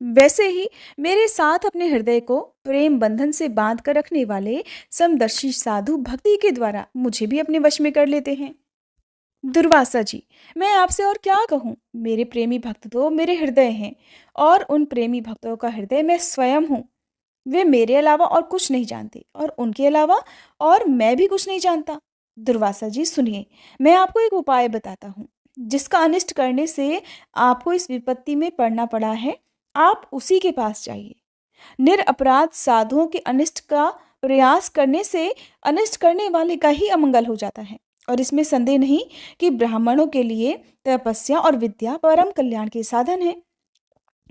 वैसे ही मेरे साथ अपने हृदय को प्रेम बंधन से बांध कर रखने वाले समदर्शी साधु भक्ति के द्वारा मुझे भी अपने वश में कर लेते हैं। दुर्वासा जी, मैं आपसे और क्या कहूँ? मेरे प्रेमी भक्त तो मेरे हृदय हैं और उन प्रेमी भक्तों का हृदय मैं स्वयं हूँ। वे मेरे अलावा और कुछ नहीं जानते और उनके अलावा और मैं भी कुछ नहीं जानता। दुर्वासा जी सुनिए, मैं आपको एक उपाय बताता हूँ, जिसका अनिष्ट करने से आपको इस विपत्ति में पड़ना पड़ा है। आप उसी के पास जाइए। निरपराध साधुओं के अनिष्ट का प्रयास करने से अनिष्ट करने वाले का ही अमंगल हो जाता है और इसमें संदेह नहीं कि ब्राह्मणों के लिए तपस्या और विद्या परम कल्याण के साधन है।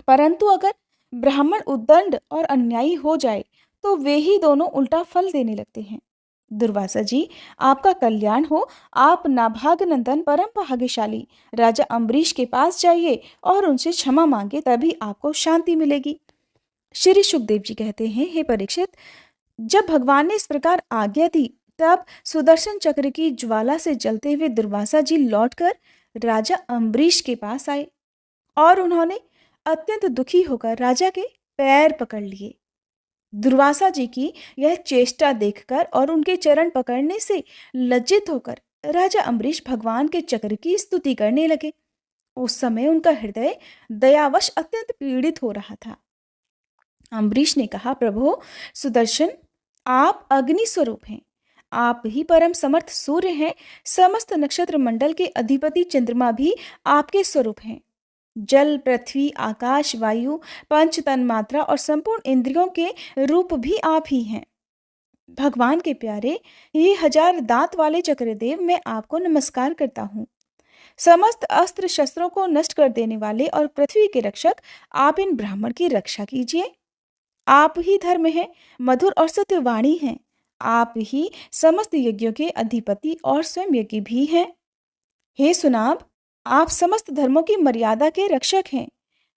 परंतु अगर ब्राह्मण उद्दंड और अन्यायी हो जाए तो वे ही दोनों उल्टा फल देने लगते हैं। दुर्वासा जी, आपका कल्याण हो। आप नाभाग नंदन परम भाग्यशाली राजा अम्बरीश के पास जाइए और उनसे क्षमा मांगे, तभी आपको शांति मिलेगी। श्री सुखदेव जी कहते हैं, हे परीक्षित, जब भगवान ने इस प्रकार आज्ञा दी, तब सुदर्शन चक्र की ज्वाला से जलते हुए दुर्वासा जी लौटकर राजा अम्बरीश के पास आए और उन्होंने अत्यंत दुखी होकर राजा के पैर पकड़ लिए। दुर्वासा जी की यह चेष्टा देखकर और उनके चरण पकड़ने से लज्जित होकर राजा अम्बरीश भगवान के चक्र की स्तुति करने लगे। उस समय उनका हृदय दयावश अत्यंत पीड़ित हो रहा था। अम्बरीश ने कहा, प्रभु सुदर्शन, आप अग्नि स्वरूप हैं। आप ही परम समर्थ सूर्य हैं। समस्त नक्षत्र मंडल के अधिपति चंद्रमा भी आपके स्वरूप हैं। जल, पृथ्वी, आकाश, वायु, पंच तन मात्रा और संपूर्ण इंद्रियों के रूप भी आप ही हैं। भगवान के प्यारे, ये 1000 दांत वाले चक्रदेव, मैं आपको नमस्कार करता हूँ। समस्त अस्त्र शस्त्रों को नष्ट कर देने वाले और पृथ्वी के रक्षक, आप इन ब्राह्मण की रक्षा कीजिए। आप ही धर्म हैं, मधुर और सत्य वाणी हैं। आप ही समस्त यज्ञों के अधिपति और स्वयं यज्ञ भी हैं। हे सुनाब, आप समस्त धर्मों की मर्यादा के रक्षक हैं।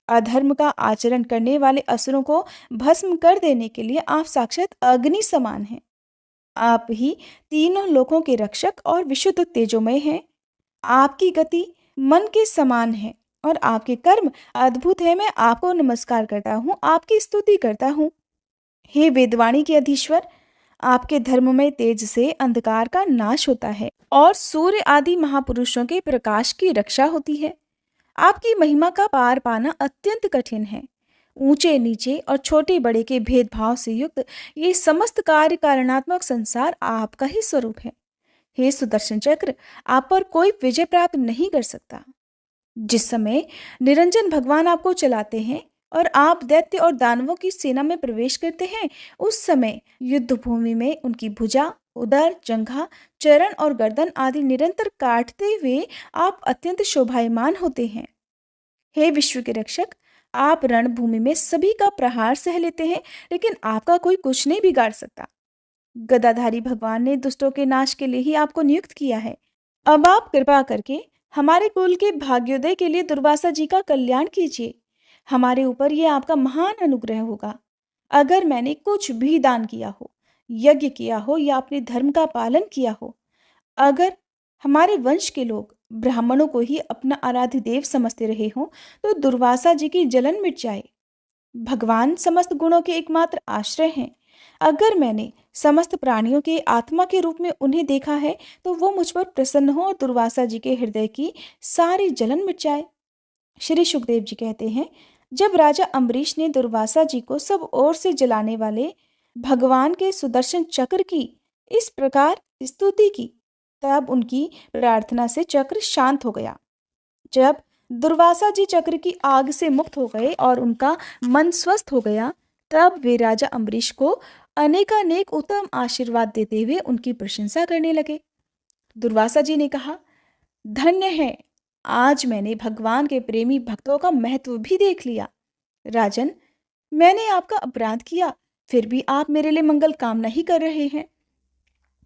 अधर्म का आचरण करने वाले असुरों को भस्म कर देने के लिए आप साक्षात अग्नि समान हैं। आप ही तीनों लोकों के रक्षक और विशुद्ध तेजोमय हैं। आपकी गति मन के समान है और आपके कर्म अद्भुत है। मैं आपको नमस्कार करता हूँ, आपकी स्तुति करता हूँ। हे वेदवाणी के अधीश्वर, आपके धर्ममय तेज से अंधकार का नाश होता है और सूर्य आदि महापुरुषों के प्रकाश की रक्षा होती है। आपकी महिमा का पार पाना अत्यंत कठिन है। ऊंचे नीचे और छोटे बड़े के भेदभाव से युक्त ये समस्त कार्य कारणात्मक संसार आपका ही स्वरूप है। हे सुदर्शन चक्र, आप पर कोई विजय प्राप्त नहीं कर सकता। जिस समय निरंजन भगवान आपको चलाते हैं और आप दैत्य और दानवों की सेना में प्रवेश करते हैं, उस समय युद्ध भूमि में उनकी भुजा, उदर, जंघा, चरण और गर्दन आदि निरंतर काटते हुए आप अत्यंत शोभायमान होते हैं। हे विश्व के रक्षक, आप रणभूमि में सभी का प्रहार सह लेते हैं, लेकिन आपका कोई कुछ नहीं बिगाड़ सकता। गदाधारी भगवान ने दुष्टों के नाश के लिए ही आपको नियुक्त किया है। अब आप कृपा करके हमारे कुल के भाग्योदय के लिए दुर्वासा जी का कल्याण कीजिए। हमारे ऊपर यह आपका महान अनुग्रह होगा। अगर मैंने कुछ भी दान किया हो, यज्ञ किया हो या अपने धर्म का पालन किया हो, अगर हमारे वंश के लोग ब्राह्मणों को ही अपना आराध्य देव समझते रहे हों, तो दुर्वासा जी की जलन मिट जाए। भगवान समस्त गुणों के एकमात्र आश्रय हैं। अगर मैंने समस्त प्राणियों के आत्मा के रूप में उन्हें देखा है, तो वो मुझ पर प्रसन्न हो और दुर्वासा जी के हृदय की सारी जलन मिट जाए। श्री सुखदेव जी कहते हैं, जब राजा अम्बरीश ने दुर्वासा जी को सब ओर से जलाने वाले भगवान के सुदर्शन चक्र की इस प्रकार स्तुति की, तब उनकी प्रार्थना से चक्र शांत हो गया। जब दुर्वासा जी चक्र की आग से मुक्त हो गए और उनका मन स्वस्थ हो गया, तब वे राजा अम्बरीश को अनेकानेक उत्तम आशीर्वाद देते हुए उनकी प्रशंसा करने लगे। दुर्वासा जी ने कहा, धन्य है, आज मैंने भगवान के प्रेमी भक्तों का महत्व भी देख लिया। राजन, मैंने आपका अपराध किया, फिर भी आप मेरे लिए मंगल कामना ही कर रहे हैं।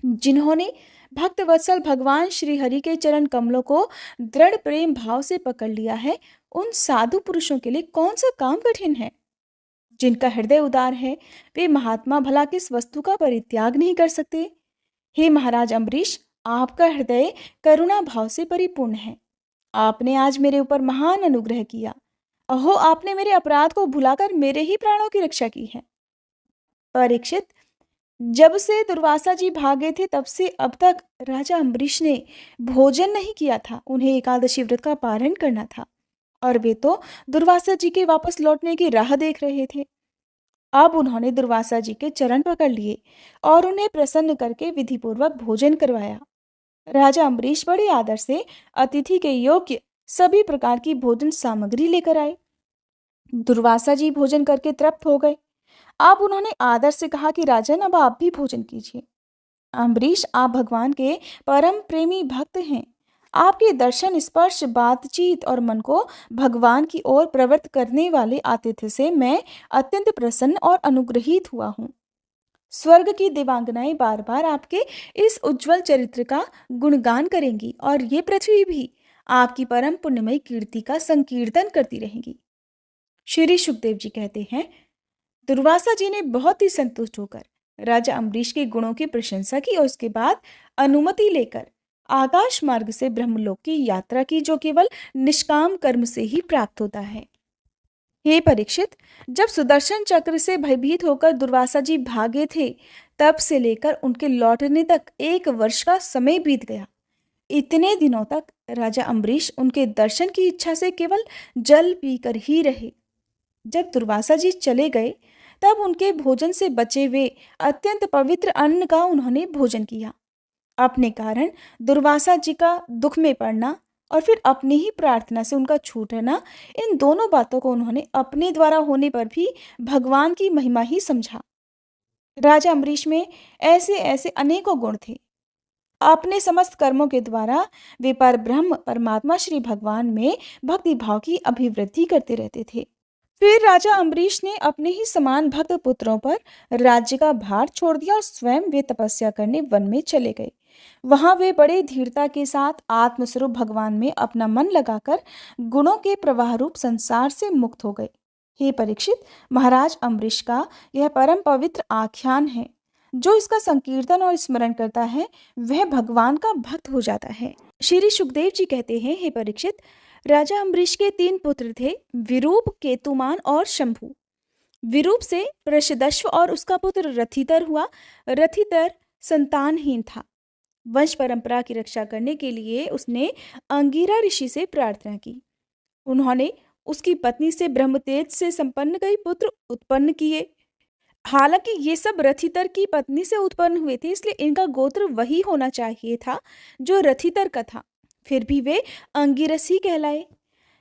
जिन्होंने भक्त वत्सल भगवान श्री हरि के चरण कमलों को दृढ़ प्रेम भाव से पकड़ लिया है, उन साधु पुरुषों के लिए कौन सा काम कठिन है। जिनका हृदय उदार है, वे महात्मा भला किस वस्तु का परित्याग नहीं कर सकते। हे महाराज अम्बरीश, आपका हृदय करुणा भाव से परिपूर्ण है। आपने आज मेरे ऊपर महान अनुग्रह किया। अहो, आपने मेरे अपराध को भुलाकर मेरे ही प्राणों की रक्षा की है। परीक्षित, जब से दुर्वासा जी भागे थे, तब से अब तक राजा अम्बरीश ने भोजन नहीं किया था। उन्हें एकादशी व्रत का पारण करना था और वे तो दुर्वासा जी के वापस लौटने की राह देख रहे थे। अब उन्होंने दुर्वासा जी के चरण पकड़ लिए और उन्हें प्रसन्न करके विधिपूर्वक भोजन करवाया। राजा अम्बरीश बड़े आदर से अतिथि के योग्य सभी प्रकार की भोजन सामग्री लेकर आए। दुर्वासा जी भोजन करके तृप्त हो गए। अब उन्होंने आदर से कहा कि राजन, अब आप भी भोजन कीजिए। अम्बरीश, आप भगवान के परम प्रेमी भक्त हैं। आपके दर्शन, स्पर्श, बातचीत और मन को भगवान की ओर प्रवृत्त करने वाले आतिथ्य से मैं अत्यंत प्रसन्न और अनुग्रहित हुआ हूँ। स्वर्ग की देवांगनाएं बार बार आपके इस उज्जवल चरित्र का गुणगान करेंगी और ये पृथ्वी भी आपकी परम पुण्यमयी कीर्ति का संकीर्तन करती रहेंगी। श्री सुखदेव जी कहते हैं, दुर्वासा जी ने बहुत ही संतुष्ट होकर राजा अम्बरीश के गुणों की प्रशंसा की और उसके बाद अनुमति लेकर आकाश मार्ग से ब्रह्मलोक की यात्रा की, जो केवल निष्काम कर्म से ही प्राप्त होता है। हे परीक्षित, जब सुदर्शन चक्र से भयभीत होकर दुर्वासा जी भागे थे, तब से लेकर उनके लौटने तक 1 वर्ष का समय बीत गया। इतने दिनों तक राजा अम्बरीश उनके दर्शन की इच्छा से केवल जल पीकर ही रहे। जब दुर्वासा जी चले गए, तब उनके भोजन से बचे हुए अत्यंत पवित्र अन्न का उन्होंने भोजन किया। अपने कारण दुर्वासा जी का दुख में पड़ना और फिर अपनी ही प्रार्थना से उनका छूटना, इन दोनों बातों को उन्होंने अपने द्वारा होने पर भी भगवान की महिमा ही समझा। राजा अम्बरीश में ऐसे ऐसे अनेकों गुण थे। अपने समस्त कर्मों के द्वारा वे परब्रह्म परमात्मा श्री भगवान में भक्ति भाव की अभिवृद्धि करते रहते थे। फिर राजा अम्बरीश ने अपने ही समान भक्त पुत्रों पर राज्य का भार छोड़ दिया और स्वयं वे तपस्या करने वन में चले गए। वहां वे बड़े धीरता के साथ आत्मस्वरूप भगवान में अपना मन लगाकर गुणों के प्रवाह रूप संसार से मुक्त हो गए। हे परीक्षित, महाराज अम्बरीश का यह परम पवित्र आख्यान है। जो इसका संकीर्तन और स्मरण करता है वह भगवान का भक्त हो जाता है। श्री सुखदेव जी कहते हैं, हे परीक्षित, राजा अम्बरीश के 3 पुत्र थे, विरूप, केतुमान और शंभु। विरूप से प्रषदश्व और उसका पुत्र रथितर हुआ। रथितर संतानहीन था। वंश परंपरा की रक्षा करने के लिए उसने अंगिरा ऋषि से प्रार्थना की। उन्होंने उसकी पत्नी से ब्रह्मतेज से संपन्न कई पुत्र उत्पन्न किए। हालांकि ये सब रथितर की पत्नी से उत्पन्न हुए थे, इसलिए इनका गोत्र वही होना चाहिए था जो रथितर का था। फिर भी वे अंगिरस ही कहलाए।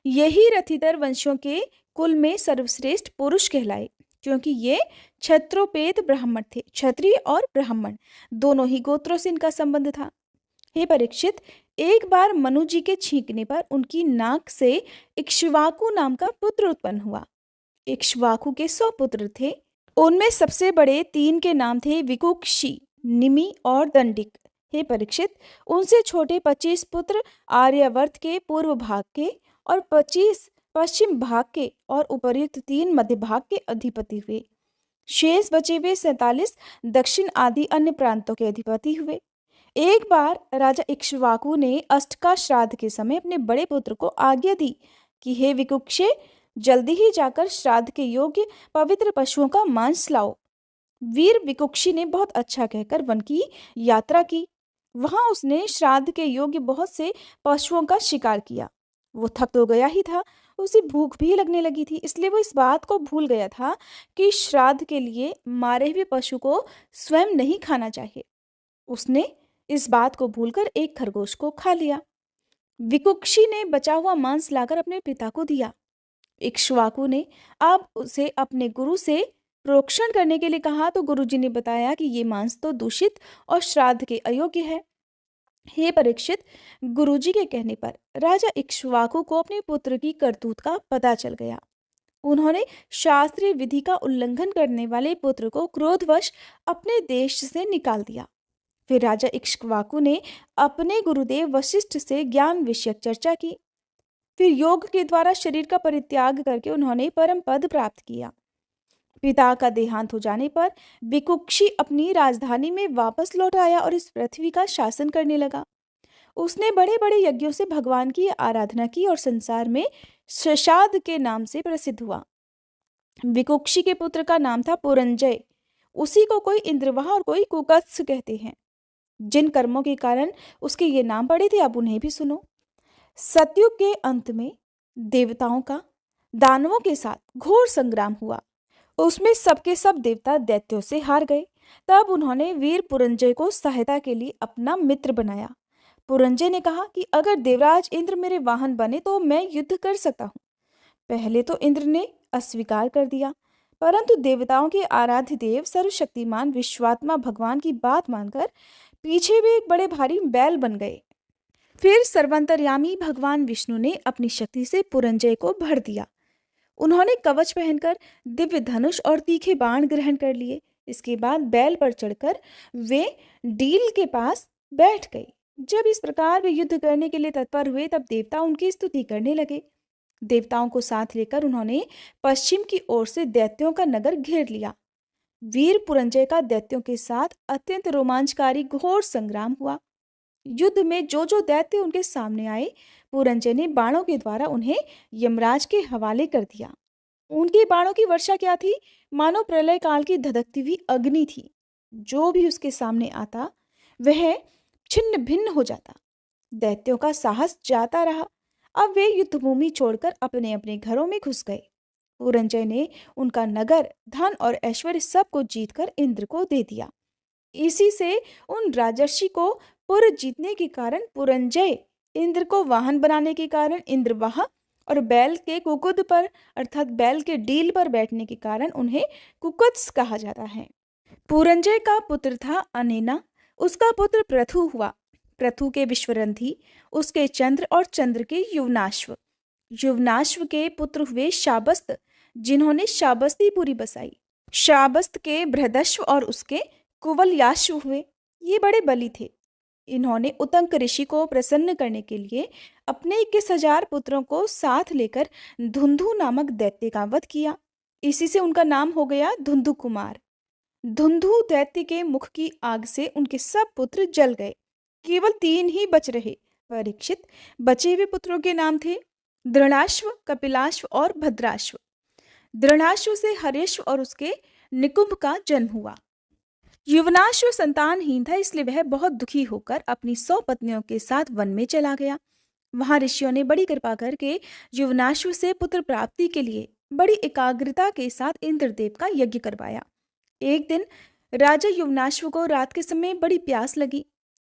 यही रथितर वंशों के कुल में सर्वश्रेष्ठ पुरुष कहलाए, क्योंकि ये क्षत्रोपेत ब्राह्मण थे। क्षत्रिय और ब्राह्मण दोनों ही गोत्रों से इनका संबंध था। हे परीक्षित, एक बार मनु जी के छींकने पर उनकी नाक से इक्ष्वाकु नाम का पुत्र उत्पन्न हुआ। इक्ष्वाकु के 100 पुत्र थे। उनमें सबसे बड़े 3 के नाम थे विकुक्षी, निमि और दंडिक। हे परीक्षित, उनसे छोटे 25 पुत्र आर्यावर्त के पूर्व भाग के और 25 पश्चिम भाग के और उपर्युक्त 3 मध्य भाग के अधिपति हुए। शेष बचे हुए 47 दक्षिण आदि अन्य प्रांतों के अधिपति हुए। एक बार राजा इक्ष्वाकु ने अष्टका श्राद्ध के समय अपने बड़े पुत्र को आज्ञा दी कि हे विकुक्षे, जल्दी ही जाकर श्राद्ध के योग्य पवित्र पशुओं का मांस लाओ। वीर विकुक्षी ने बहुत अच्छा कहकर वन की यात्रा की। वहां उसने श्राद्ध के योग्य बहुत से पशुओं का शिकार किया। वो थक तो गया ही था, उसे भूख भी लगने लगी थी, इसलिए वो इस बात को भूल गया था कि श्राद्ध के लिए मारे हुए पशु को स्वयं नहीं खाना चाहिए। उसने इस बात को भूलकर एक खरगोश को खा लिया। विकुक्षी ने बचा हुआ मांस लाकर अपने पिता को दिया। इक्ष्वाकु ने अब उसे अपने गुरु से प्रोक्षण करने के लिए कहा, तो गुरुजी ने बताया कि ये मांस तो दूषित और श्राद्ध के अयोग्य है। हे परीक्षित, गुरुजी के कहने पर राजा इक्ष्वाकु को अपने पुत्र की करतूत का पता चल गया। उन्होंने शास्त्रीय विधि का उल्लंघन करने वाले पुत्र को क्रोधवश अपने देश से निकाल दिया। फिर राजा इक्ष्वाकु ने अपने गुरुदेव वशिष्ठ से ज्ञान विषयक चर्चा की। फिर योग के द्वारा शरीर का परित्याग करके उन्होंने परम पद प्राप्त किया। पिता का देहांत हो जाने पर विकुक्षी अपनी राजधानी में वापस लौट आया और इस पृथ्वी का शासन करने लगा। उसने बड़े बड़े यज्ञों से भगवान की आराधना की और संसार में शशाद के नाम से प्रसिद्ध हुआ। विकुक्षी के पुत्र का नाम था पुरंजय। उसी को कोई इंद्रवाह और कोई कुकत्स कहते हैं। जिन कर्मों के कारण उसके ये नाम पड़े थे, अब उन्हें भी सुनो। सतयुग के अंत में देवताओं का दानवों के साथ घोर संग्राम हुआ। उसमें सबके सब देवता दैत्यों से हार गए। तब उन्होंने वीर पुरंजय को सहायता के लिए अपना मित्र बनाया। पुरंजय ने कहा कि अगर देवराज इंद्र मेरे वाहन बने तो मैं युद्ध कर सकता हूँ। पहले तो इंद्र ने अस्वीकार कर दिया, परंतु देवताओं के आराध्य देव सर्वशक्तिमान विश्वात्मा भगवान की बात मानकर पीछे भी एक बड़े भारी बैल बन गए। फिर सर्वांतर्यामी भगवान विष्णु ने अपनी शक्ति से पुरंजय को भर दिया। उन्होंने कवच पहनकर दिव्य धनुष और तीखे बाण ग्रहण कर लिए। इसके बाद बैल पर चढ़कर वे डील के पास बैठ गए। जब इस प्रकार वे युद्ध करने के लिए तत्पर हुए, तब देवता उनकी स्तुति करने लगे। देवताओं को साथ लेकर उन्होंने पश्चिम की ओर से दैत्यों का नगर घेर लिया। वीर पुरंजय का दैत्यों के साथ अत्यंत रोमांचकारी घोर संग्राम हुआ। युद्ध में जो जो दैत्य उनके सामने आए, पुरंजय ने बाणों के द्वारा उन्हें यमराज के हवाले कर दिया। उनके बाणों की वर्षा क्या थी, मानो प्रलय काल की धधकती हुई अग्नि थी। जो भी उसके सामने आता वह छिन्न भिन्न हो जाता। दैत्यों का साहस जाता रहा। अब वे युद्धभूमि छोड़कर अपने अपने घरों में घुस गए। पुरंजय ने उनका नगर, धन और ऐश्वर्य सब को जीतकर इंद्र को दे दिया। इसी से उन राजर्षि को पुर जीतने के कारण पुरंजय, इंद्र को वाहन बनाने के कारण इंद्रवाह, और बैल के कुकुद पर अर्थात बैल के डील पर बैठने के कारण उन्हें कुकुत्स कहा जाता है। पुरंजय का पुत्र था अनेना, उसका पुत्र प्रथु हुआ, प्रथु के विश्वरंधी, उसके चंद्र और चंद्र के युवनाश्व, युवनाश्व के पुत्र हुए शाबस्त, जिन्होंने शाबस्तीपुरी बसाई। शाबस्त के बृहदश्व और उसके कुवलयाश्व हुए, ये बड़े बली थे। इन्होंने उतंक ऋषि को प्रसन्न करने के लिए अपने 21,000 पुत्रों को साथ लेकर धुंधु नामक दैत्य का वध किया। इसी से उनका नाम हो गया धुंधु कुमार। धुंधु दैत्य के मुख की आग से उनके सब पुत्र जल गए, केवल 3 ही बच रहे। परीक्षित, बचे हुए पुत्रों के नाम थे दृढ़ाश्व, कपिलाश्व और भद्राश्व। दृढ़ाश्व से हरेश्व और उसके निकुंभ का जन्म हुआ। युवनाश्व संतानहीन था, इसलिए वह बहुत दुखी होकर अपनी 100 पत्नियों के साथ वन में चला गया। वहां ऋषियों ने बड़ी कृपा करके युवनाश्व से पुत्र प्राप्ति के लिए बड़ी एकाग्रता के साथ इंद्रदेव का यज्ञ करवाया। एक दिन राजा युवनाश्व को रात के समय बड़ी प्यास लगी।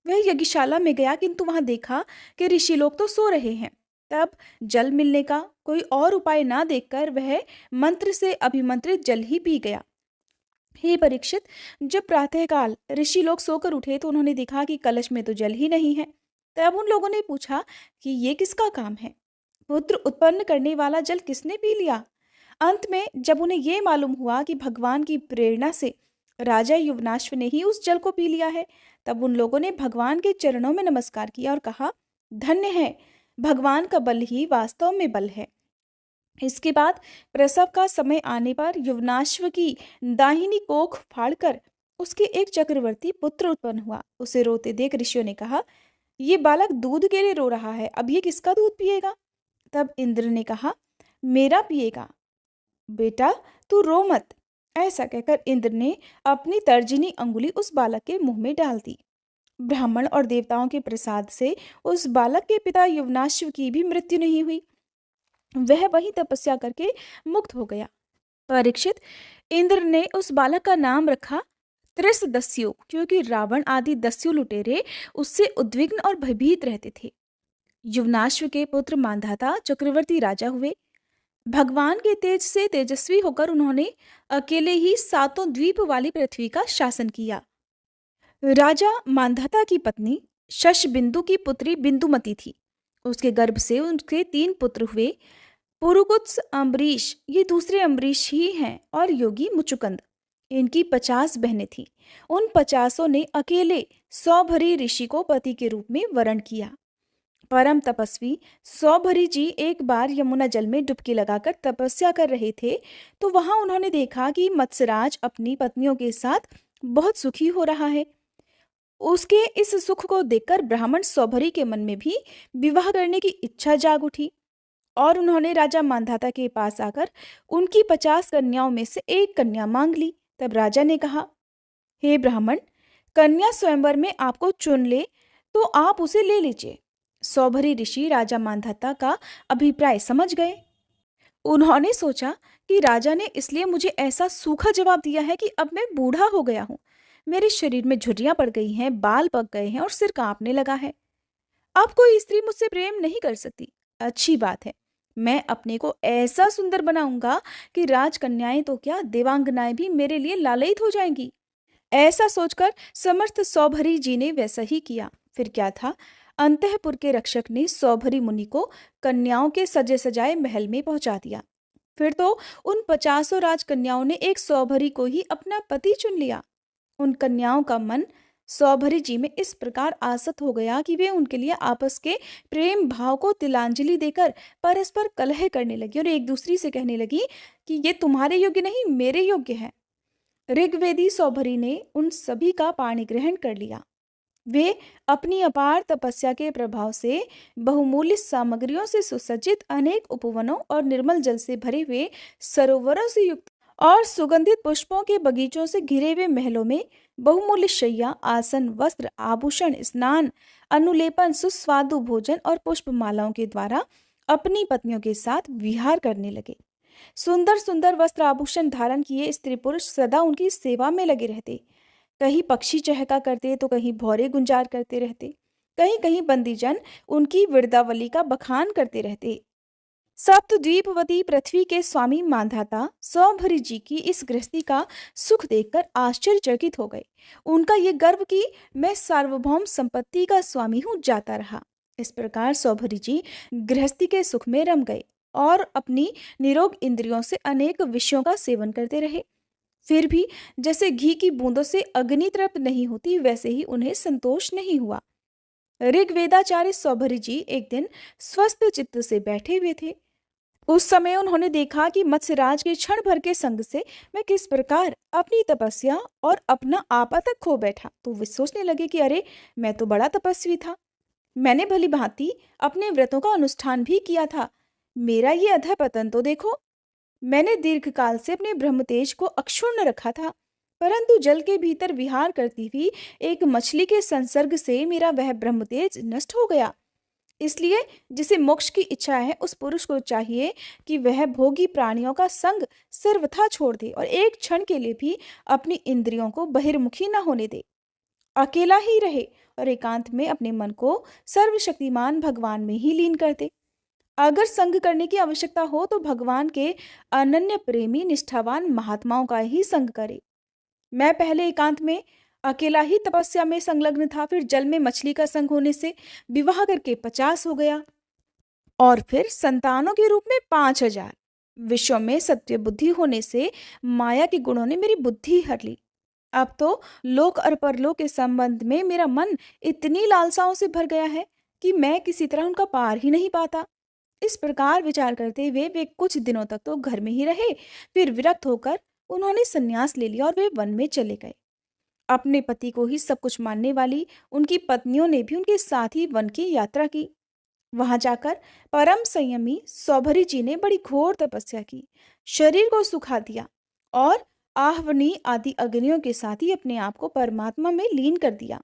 वह यज्ञशाला में गया, किंतु वहां देखा कि ऋषि लोग तो सो रहे हैं। तब जल मिलने का कोई और उपाय ना देखकर वह मंत्र से अभिमंत्रित जल ही पी गया। हे परीक्षित, जब प्रातःकाल ऋषि लोग सोकर उठे तो उन्होंने देखा कि कलश में तो जल ही नहीं है। तब उन लोगों ने पूछा कि ये किसका काम है, पुत्र उत्पन्न करने वाला जल किसने पी लिया। अंत में जब उन्हें ये मालूम हुआ कि भगवान की प्रेरणा से राजा युवनाश्व ने ही उस जल को पी लिया है, तब उन लोगों ने भगवान के चरणों में नमस्कार किया और कहा, धन्य है, भगवान का बल ही वास्तव में बल है। इसके बाद प्रसव का समय आने पर युवनाश्व की दाहिनी कोख फाड़कर उसके एक चक्रवर्ती पुत्र उत्पन्न हुआ। उसे रोते देख ऋषियों ने कहा, ये बालक दूध के लिए रो रहा है, अब ये किसका दूध पिएगा। तब इंद्र ने कहा, मेरा पिएगा, बेटा तू रो मत। ऐसा कहकर इंद्र ने अपनी तर्जनी अंगुली उस बालक के मुंह में डाल दी। ब्राह्मण और देवताओं के प्रसाद से उस बालक के पिता युवनाश्व की भी मृत्यु नहीं हुई, वह वही तपस्या करके मुक्त हो गया। परीक्षित, इंद्र ने उस बालक का नाम रखा त्रिसदस्यु, क्योंकि रावण आदि दस्यु लुटेरे उससे उद्विग्न और भयभीत रहते थे। युवनाश्व के पुत्र मांधाता चक्रवर्ती राजा हुए। भगवान के तेज से तेजस्वी होकर उन्होंने अकेले ही 7 द्वीप वाली पृथ्वी का शासन किया। राजा मांधाता की पत्नी शशबिंदु की पुत्री बिंदुमती थी। उसके गर्भ से उनके 3 पुत्र हुए, पुरुकुत्स, अम्बरीश, ये दूसरे अम्बरीश ही हैं, और योगी मुचुकंद। इनकी 50 बहनें थीं। उन 50 ने अकेले सौभरी ऋषि को पति के रूप में वरण किया। परम तपस्वी सौभरी जी एक बार यमुना जल में डुबकी लगाकर तपस्या कर रहे थे, तो वहां उन्होंने देखा कि मत्स्यराज अपनी पत्नियों के साथ बहुत सुखी हो रहा है। उसके इस सुख को देखकर ब्राह्मण सौभरी के मन में भी विवाह करने की इच्छा जाग उठी, और उन्होंने राजा मांधाता के पास आकर उनकी 50 कन्याओं में से एक कन्या मांग ली। तब राजा ने कहा, हे ब्राह्मण, कन्या स्वयंवर में आपको चुन ले तो आप उसे ले लीजिए। सौभरी ऋषि राजा मांधाता का अभिप्राय समझ गए। उन्होंने सोचा कि राजा ने इसलिए मुझे ऐसा सूखा जवाब दिया है कि अब मैं बूढ़ा हो गया हूँ, मेरे शरीर में झुर्रियां पड़ गई हैं, बाल पक गए हैं और सिर कांपने लगा है। अब कोई स्त्री मुझसे प्रेम नहीं कर सकती। अच्छी बात है, मैं अपने को ऐसा सुंदर बनाऊंगा कि राजकन्याएं तो क्या, देवांगनाएं भी मेरे लिए लालयित हो जाएंगी। ऐसा सोचकर समर्थ सौभरी जी ने वैसा ही किया। फिर क्या था, अंतःपुर के रक्षक ने सौभरी मुनि को कन्याओं के सजे सजाए महल में पहुंचा दिया। फिर तो उन 50 राजकन्याओं ने एक सौभरी को ही अपना पति चुन लिया। उन कन्याओं का मन सौभरी जी में इस प्रकार आसक्त हो गया कि वे उनके लिए आपस के प्रेम भाव को तिलांजलि देकर परस्पर कलह करने लगी और एक दूसरी से कहने लगी कि ये तुम्हारे योग्य नहीं, मेरे योग्य है। ऋग्वेदी सौभरी ने उन सभी का पाणी ग्रहण कर लिया। वे अपनी अपार तपस्या के प्रभाव से बहुमूल्य सामग्रियों से सुसज्जित अनेक उपवनों और निर्मल जल से भरे हुए सरोवरों से युक्त और सुगंधित पुष्पों के बगीचों से घिरे हुए महलों में बहुमूल्य शैया, आसन, वस्त्र, आभूषण, स्नान, अनुलेपन, सुस्वादु भोजन और पुष्पमालाओं के द्वारा अपनी पत्नियों के साथ विहार करने लगे। सुंदर सुंदर वस्त्र आभूषण धारण किए स्त्री पुरुष सदा उनकी सेवा में लगे रहते। कहीं पक्षी चहका करते तो कहीं भौरे गुंजार करते रहते। कहीं कहीं बंदीजन उनकी विरदावली का बखान करते रहते। सप्तद्वीपवती पृथ्वी के स्वामी मांधाता सौभरी जी की इस गृहस्थी का सुख देखकर आश्चर्यचकित हो गए। उनका ये गर्व कि मैं सार्वभौम संपत्ति का स्वामी हूँ जाता रहा। इस प्रकार सौभरी जी गृहस्थी के सुख में रम गए और अपनी निरोग इंद्रियों से अनेक विषयों का सेवन करते रहे। फिर भी जैसे घी की बूंदों से अग्नि तृप्त नहीं होती, वैसे ही उन्हें संतोष नहीं हुआ। ऋग्वेदाचार्य सौभरी जी एक दिन स्वस्थ चित्त से बैठे हुए थे। उस समय उन्होंने देखा कि मत्स्यराज के क्षण भर के संग से मैं किस प्रकार अपनी तपस्या और अपना आपा तक खो बैठा। तो वे सोचने लगे कि अरे, मैं तो बड़ा तपस्वी था, मैंने भली भांति अपने व्रतों का अनुष्ठान भी किया था, मेरा ये अधःपतन तो देखो। मैंने दीर्घ काल से अपने ब्रह्मतेज को अक्षुण्ण रखा था, परंतु जल के भीतर विहार करती हुई एक मछली के संसर्ग से मेरा वह ब्रह्मतेज नष्ट हो गया। इसलिए जिसे मोक्ष की इच्छा है उस पुरुष को चाहिए कि वह भोगी प्राणियों का संग सर्वथा छोड़ दे और एक क्षण के लिए भी अपनी इंद्रियों को बहिर्मुखी न होने दे। अकेला ही रहे और एकांत में अपने मन को सर्वशक्तिमान भगवान में ही लीन कर दे। अगर संग करने की आवश्यकता हो तो भगवान के अनन्य प्रेमी निष्ठावान महात्माओं का ही संग करे। मैं पहले एकांत में अकेला ही तपस्या में संलग्न था, फिर जल में मछली का संग होने से विवाह करके 50 हो गया और फिर संतानों के रूप में 5,000। विश्व में सत्य बुद्धि होने से माया के गुणों ने मेरी बुद्धि हर ली। अब तो लोक और परलोक के संबंध में मेरा मन इतनी लालसाओं से भर गया है कि मैं किसी तरह उनका पार ही नहीं पाता। इस प्रकार विचार करते हुए वे कुछ दिनों तक तो घर में ही रहे, फिर विरक्त होकर उन्होंने संन्यास ले लिया और वे वन में चले गए। अपने पति को ही सब कुछ मानने वाली उनकी पत्नियों ने भी उनके साथ ही वन की यात्रा की। वहां जाकर परम संयमी सौभरी जी ने बड़ी घोर तपस्या की, शरीर को सुखा दिया और आहवनी आदि अग्नियों के साथ ही अपने आप को परमात्मा में लीन कर दिया।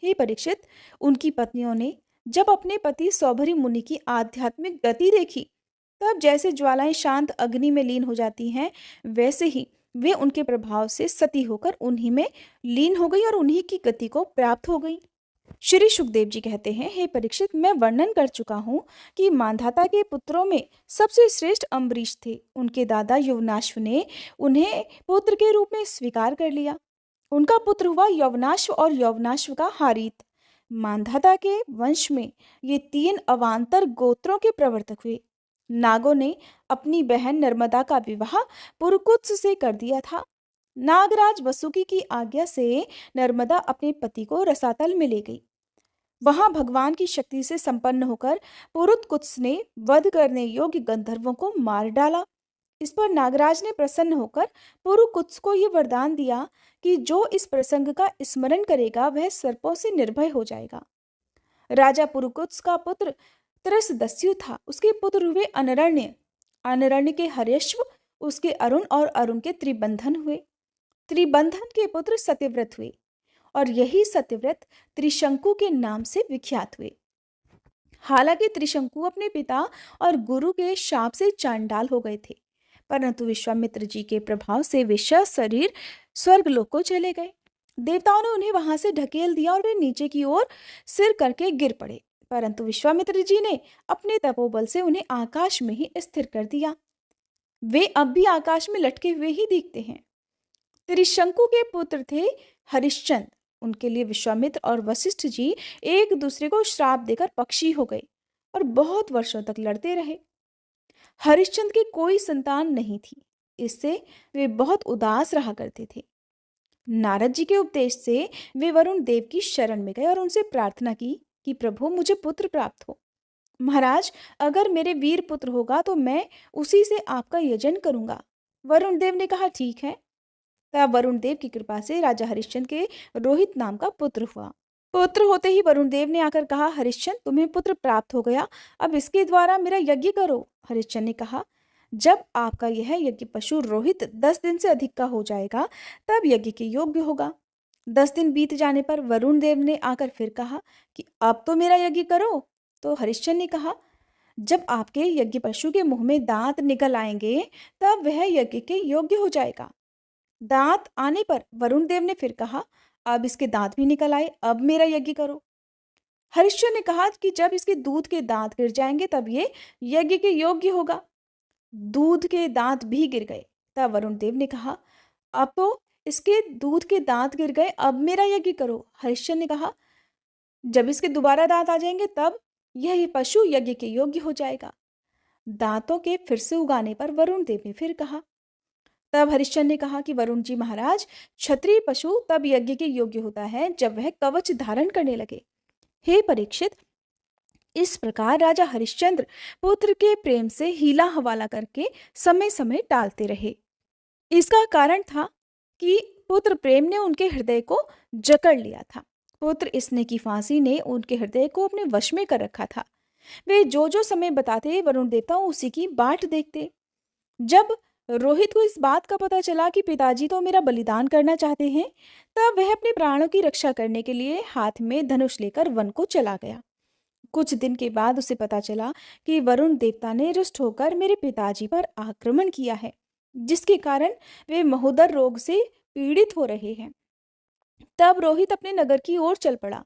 हे परीक्षित, उनकी पत्नियों ने जब अपने पति सौभरी मुनि की आध्यात्मिक गति देखी, तब जैसे ज्वालाएं शांत अग्नि में लीन हो जाती हैं, वैसे ही वे उनके प्रभाव से सती होकर उन्हीं में लीन हो गई और उन्हीं की गति को प्राप्त हो गई। श्री सुखदेव जी कहते हैं, हे परीक्षित, मैं वर्णन कर चुका हूँ कि मांधाता के पुत्रों में सबसे श्रेष्ठ अम्बरीश थे। उनके दादा यवनाश्व ने उन्हें पुत्र के रूप में स्वीकार कर लिया। उनका पुत्र हुआ यवनाश्व और यवनाश्व का हारीत। मांधाता के वंश में ये 3 अवान्तर गोत्रों के प्रवर्तक हुए। नागों ने अपनी बहन नर्मदा का विवाह पुरुकुत्स से कर दिया था। नागराज वसुकी की आज्ञा से नर्मदा अपने पति को रसातल में ले गई। वहां भगवान की शक्ति से संपन्न होकर पुरुतकुत्स ने वध करने योग्य गंधर्वों को मार डाला। इस पर नागराज ने प्रसन्न होकर पुरुकुत्स को यह वरदान दिया कि जो इस प्रसंग का स्मरण करेगा वह सर्पों से निर्भय हो जाएगा। राजा पुरुकुत्स का पुत्र त्रसदस्यु था। उसके पुत्र हुए अनरण्य, अनरण्य के हर्यश्व, उसके अरुण और अरुण के त्रिबंधन हुए। त्रिबंधन के पुत्र सत्यव्रत हुए और यही सत्यव्रत त्रिशंकु के नाम से विख्यात हुए। हालांकि त्रिशंकु अपने पिता और गुरु के शाप से चांडाल हो गए थे, परंतु विश्वामित्र जी के प्रभाव से वे शरीर स्वर्गलोक को चले गए। देवताओं ने उन्हें वहां से ढकेल दिया और वे नीचे की ओर सिर करके गिर पड़े, परंतु विश्वामित्र जी ने अपने तपोबल से उन्हें आकाश में ही स्थिर कर दिया। वे अब भी आकाश में लटके हुए ही दिखते हैं। त्रिशंकु के पुत्र थे हरिश्चंद्र। उनके लिए विश्वामित्र और वशिष्ठ जी एक दूसरे को श्राप देकर पक्षी हो गए और बहुत वर्षों तक लड़ते रहे। हरिश्चंद्र की कोई संतान नहीं थी, इससे वे बहुत उदास रहा करते थे। नारद जी के उपदेश से वे वरुण देव की शरण में गए और उनसे प्रार्थना की कि प्रभु, मुझे पुत्र प्राप्त हो। महाराज, अगर मेरे वीर पुत्र होगा तो मैं उसी से आपका यजन करूंगा। वरुण देव ने कहा, ठीक है। तब वरुण देव की कृपा से राजा हरिश्चंद्र के रोहित नाम का पुत्र हुआ। पुत्र होते ही वरुण देव ने आकर कहा, हरिश्चंद्र, तुम्हें पुत्र प्राप्त हो गया, अब इसके द्वारा मेरा यज्ञ करो। हरिश्चंद्र ने कहा, जब आपका यह यज्ञ पशु रोहित 10 दिन से अधिक का हो जाएगा, तब यज्ञ के योग्य होगा। 10 दिन बीत जाने पर वरुण देव ने आकर फिर कहा कि अब तो मेरा यज्ञ करो। तो हरिश्चंद्र ने कहा, जब आपके यज्ञ पशु के मुंह में दांत निकल आएंगे तब वह यज्ञ के योग्य हो जाएगा। दांत आने पर वरुण देव ने फिर कहा, अब इसके दांत भी निकल आए, अब मेरा यज्ञ करो। हरिश्चंद्र ने कहा कि जब इसके दूध के दांत गिर जाएंगे तब ये यज्ञ के योग्य होगा। दूध के दांत भी गिर गए। तब वरुण देव ने कहा, अब तो इसके दूध के दांत गिर गए, अब मेरा यज्ञ करो। हरिश्चंद्र ने कहा, जब इसके दोबारा दांत आ जाएंगे तब यह पशु यज्ञ के योग्य हो जाएगा। दांतों के फिर से उगाने पर वरुण देव ने फिर कहा। तब हरिश्चंद्र ने कहा कि वरुण जी महाराज, क्षत्रिय पशु तब यज्ञ के योग्य होता है जब वह कवच धारण करने लगे। हे परीक्षित, इस प्रकार राजा हरिश्चंद्र पुत्र के प्रेम से हीला हवाला करके समय समय टालते रहे। इसका कारण था कि पुत्र प्रेम ने उनके हृदय को जकड़ लिया था। पुत्र स्नेह की फांसी ने उनके हृदय को अपने वश में कर रखा था। वे जो जो समय बताते वरुण देवता उसी की बाट देखते। जब रोहित को इस बात का पता चला कि पिताजी तो मेरा बलिदान करना चाहते हैं, तब वह अपने प्राणों की रक्षा करने के लिए हाथ में धनुष लेकर वन को चला गया। कुछ दिन के बाद उसे पता चला कि वरुण देवता ने रुष्ट होकर मेरे पिताजी पर आक्रमण किया है, जिसके कारण वे महोदर रोग से पीड़ित हो रहे हैं। तब रोहित अपने नगर की ओर चल पड़ा,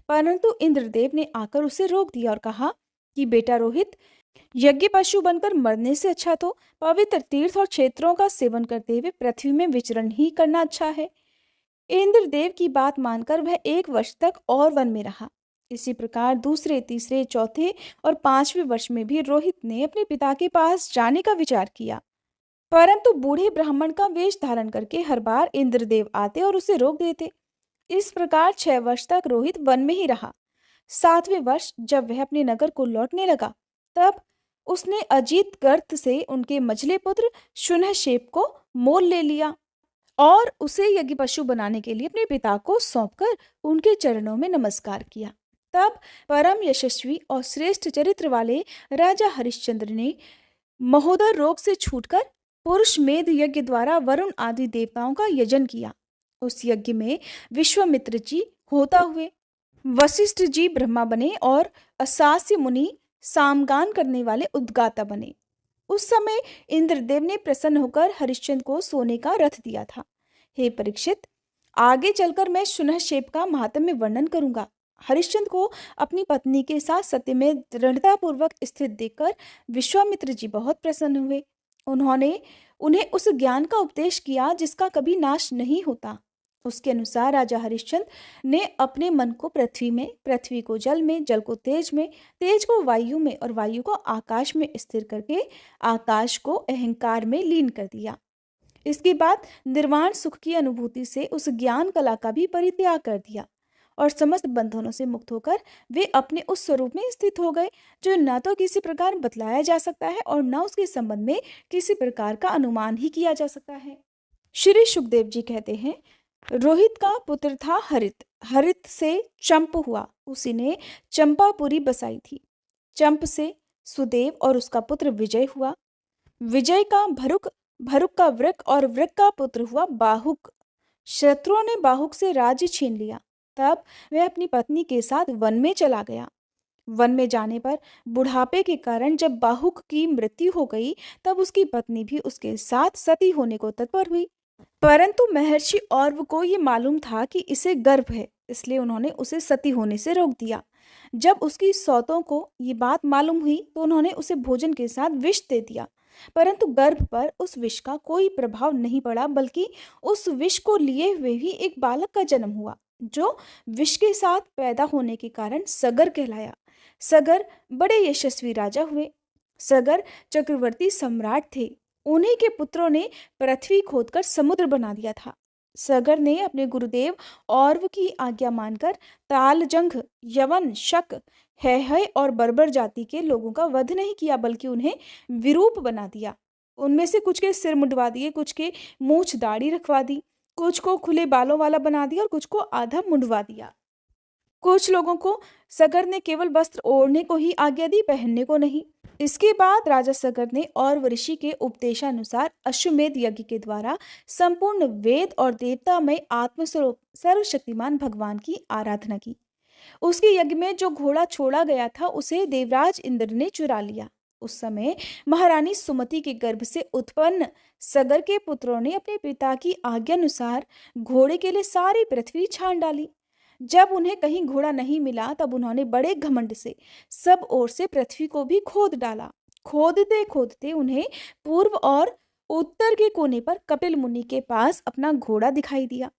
परंतु इंद्रदेव ने आकर उसे रोक दिया और कहा कि बेटा रोहित, यज्ञ पशु बनकर मरने से अच्छा तो पवित्र तीर्थ और क्षेत्रों का सेवन करते हुए पृथ्वी में विचरण ही करना अच्छा है। इंद्रदेव की बात मानकर वह 1 वर्ष तक और वन में रहा। इसी प्रकार दूसरे, तीसरे, चौथे और 5वें वर्ष में भी रोहित ने अपने पिता के पास जाने का विचार किया, परंतु बूढ़े ब्राह्मण का वेश धारण करके हर बार इंद्रदेव आते और उसे रोक देते। इस प्रकार 6 वर्ष तक रोहित वन में ही रहा। 7वें वर्ष जब वह अपने नगर को लौटने लगा, तब उसने अजीत गर्त से उनके मझले पुत्र शुनहशेप को मोल ले लिया और उसे यज्ञ पशु बनाने के लिए अपने पिता को सौंपकर उनके चरणों में नमस्कार किया। तब परम यशस्वी और श्रेष्ठ चरित्र वाले राजा हरिश्चंद्र ने महोदर रोग से छूटकर पुरुष मेध यज्ञ द्वारा वरुण आदि देवताओं का यजन किया। उस यज्ञ में विश्वामित्र जी होता हुए, वशिष्ठ जी ब्रह्मा बने और असास्य मुनि सामगान करने वाले उद्गाता बने। उस समय इंद्रदेव ने प्रसन्न होकर हरिश्चंद्र को सोने का रथ दिया था। हे परीक्षित, आगे चलकर मैं शुनहशेप का महात्म्य वर्णन करूंगा। हरिश्चंद्र को अपनी पत्नी के साथ सत्य में दृढ़तापूर्वक स्थित देखकर विश्वामित्र जी बहुत प्रसन्न हुए। उन्होंने उन्हें उस ज्ञान का उपदेश किया जिसका कभी नाश नहीं होता। उसके अनुसार राजा हरिश्चंद्र ने अपने मन को पृथ्वी में, पृथ्वी को जल में, जल को तेज में, तेज को वायु में और वायु को आकाश में स्थिर करके आकाश को अहंकार में लीन कर दिया। इसके बाद निर्वाण सुख की अनुभूति से उस ज्ञान कला का भी परित्याग कर दिया और समस्त बंधनों से मुक्त होकर वे अपने उस स्वरूप में स्थित हो गए जो न तो किसी प्रकार बतलाया जा सकता है और न उसके संबंध में किसी प्रकार का अनुमान ही किया जा सकता है। श्री सुखदेव जी कहते हैं, रोहित का पुत्र था हरित, हरित से चंप हुआ, उसी ने चंपापुरी बसाई थी। चंप से सुदेव और उसका पुत्र विजय हुआ। विजय का भरुक, भरुक का वृक और वृक का पुत्र हुआ बाहुक। शत्रुओं ने बाहुक से राज्य छीन लिया। तब वह अपनी पत्नी के साथ वन में चला गया। वन में जाने पर बुढ़ापे के कारण जब बाहुक की मृत्यु हो गई, तब उसकी पत्नी भी उसके साथ सती होने को तत्पर हुई, परंतु महर्षि औरव को ये मालूम था कि इसे गर्भ है, इसलिए उन्होंने उसे सती होने से रोक दिया। जब उसकी सौतों को ये बात मालूम हुई तो उन्होंने उसे भोजन के साथ विष दे दिया, परंतु गर्भ पर उस विष का कोई प्रभाव नहीं पड़ा, बल्कि उस विष को लिए हुए ही एक बालक का जन्म हुआ जो विष के साथ पैदा होने के कारण सगर कहलाया। सगर बड़े यशस्वी राजा हुए। सगर चक्रवर्ती सम्राट थे। उन्हीं के पुत्रों ने पृथ्वी खोदकर समुद्र बना दिया था। सगर ने अपने गुरुदेव औरव की आज्ञा मानकर तालजंघ, यवन, शक, है और बर्बर जाति के लोगों का वध नहीं किया, बल्कि उन्हें विरूप बना दिया। उनमें से कुछ के सिर मुंडवा दिए, कुछ के मूछ दाढ़ी रखवा दी, कुछ को खुले बालों वाला बना दिया और कुछ को आधा मुंडवा दिया। कुछ लोगों को सगर ने केवल वस्त्र ओढ़ने को ही आज्ञा दी, पहनने को नहीं। इसके बाद राजा सगर ने और ऋषि के उपदेशानुसार अश्वमेध यज्ञ के द्वारा संपूर्ण वेद और देवतामय आत्मस्वरूप सर्वशक्तिमान भगवान की आराधना की। उसके यज्ञ में जो घोड़ा छोड़ा गया था उसे देवराज इंद्र ने चुरा लिया। उस समय महारानी सुमति के गर्भ से उत्पन्न सगर के पुत्रों ने अपने पिता की आज्ञा अनुसार घोड़े के लिए सारी पृथ्वी छान डाली। जब उन्हें कहीं घोड़ा नहीं मिला तब उन्होंने बड़े घमंड से सब ओर से पृथ्वी को भी खोद डाला। खोदते खोदते उन्हें पूर्व और उत्तर के कोने पर कपिल मुनि के पास अपना घोड़ा दिखाई दिया।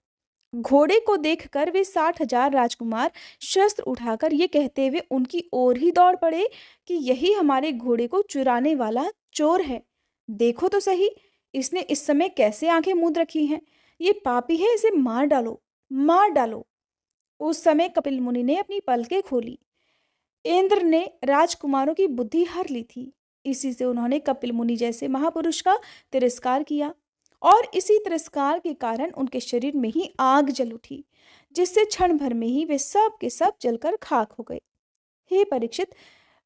घोड़े को देखकर वे 60,000 राजकुमार शस्त्र उठाकर ये कहते हुए उनकी ओर ही दौड़ पड़े कि यही हमारे घोड़े को चुराने वाला चोर है। देखो तो सही, इसने इस समय कैसे आंखें मूंद रखी हैं। ये पापी है, इसे मार डालो, मार डालो। उस समय कपिल मुनि ने अपनी पलकें खोली। इंद्र ने राजकुमारों की बुद्धि हर ली थी। इसी से उन्होंने कपिल मुनि जैसे महापुरुष का तिरस्कार किया और इसी तिरस्कार के कारण उनके शरीर में ही आग जल उठी, जिससे क्षण भर में ही वे सब के सब जलकर खाक हो गए। हे परीक्षित,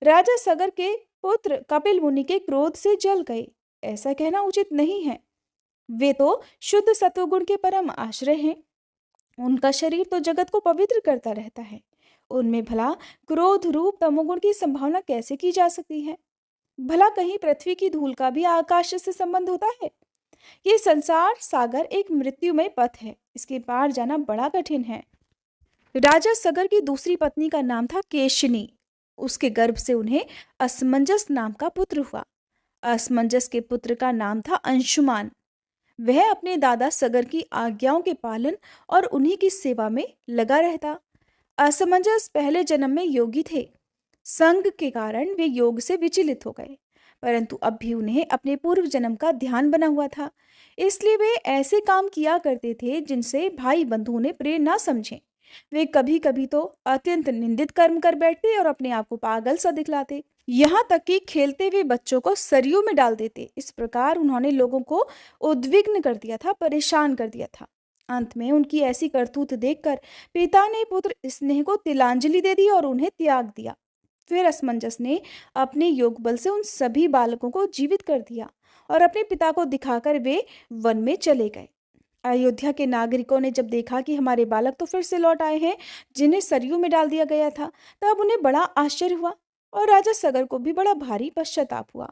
राजा सगर के पुत्र कपिल मुनि के क्रोध से जल गए, ऐसा कहना उचित नहीं है। वे तो शुद्ध सत्वगुण के परम आश्रय हैं। उनका शरीर तो जगत को पवित्र करता रहता है। उनमें भला क्रोध रूप तमोगुण की संभावना कैसे की जा सकती है? भला कहीं पृथ्वी की धूल का भी आकाश से संबंध होता है? ये संसार सागर एक मृत्युमय पथ है, इसके पार जाना बड़ा कठिन है। राजा सगर की दूसरी पत्नी का नाम था केशिनी। उसके गर्भ से उन्हें असमंजस नाम का पुत्र हुआ। असमंजस के पुत्र का नाम था अंशुमान। वह अपने दादा सगर की आज्ञाओं के पालन और उन्हीं की सेवा में लगा रहता। असमंजस पहले जन्म में योगी थे। संग के कारण वे योग से विचलित हो गए, परंतु अब भी उन्हें अपने पूर्व जन्म का ध्यान बना हुआ था। इसलिए वे ऐसे काम किया करते थे जिनसे भाई बंधु उन्हें प्रिय ना समझें। वे कभी कभी तो अत्यंत निंदित कर्म कर बैठते और अपने आप को पागल सा दिखलाते। यहाँ तक कि खेलते हुए बच्चों को सरयू में डाल देते। इस प्रकार उन्होंने लोगों को उद्विग्न कर दिया था, परेशान कर दिया था। अंत में उनकी ऐसी करतूत देखकर पिता ने पुत्र स्नेह को तिलांजलि दे दी और उन्हें त्याग दिया। फिर असमंजस ने अपने योग बल से उन सभी बालकों को जीवित कर दिया और अपने पिता को दिखाकर वे वन में चले गए। अयोध्या के नागरिकों ने जब देखा कि हमारे बालक तो फिर से लौट आए हैं जिन्हें सरयू में डाल दिया गया था, तब उन्हें बड़ा आश्चर्य हुआ और राजा सगर को भी बड़ा भारी पश्चाताप हुआ।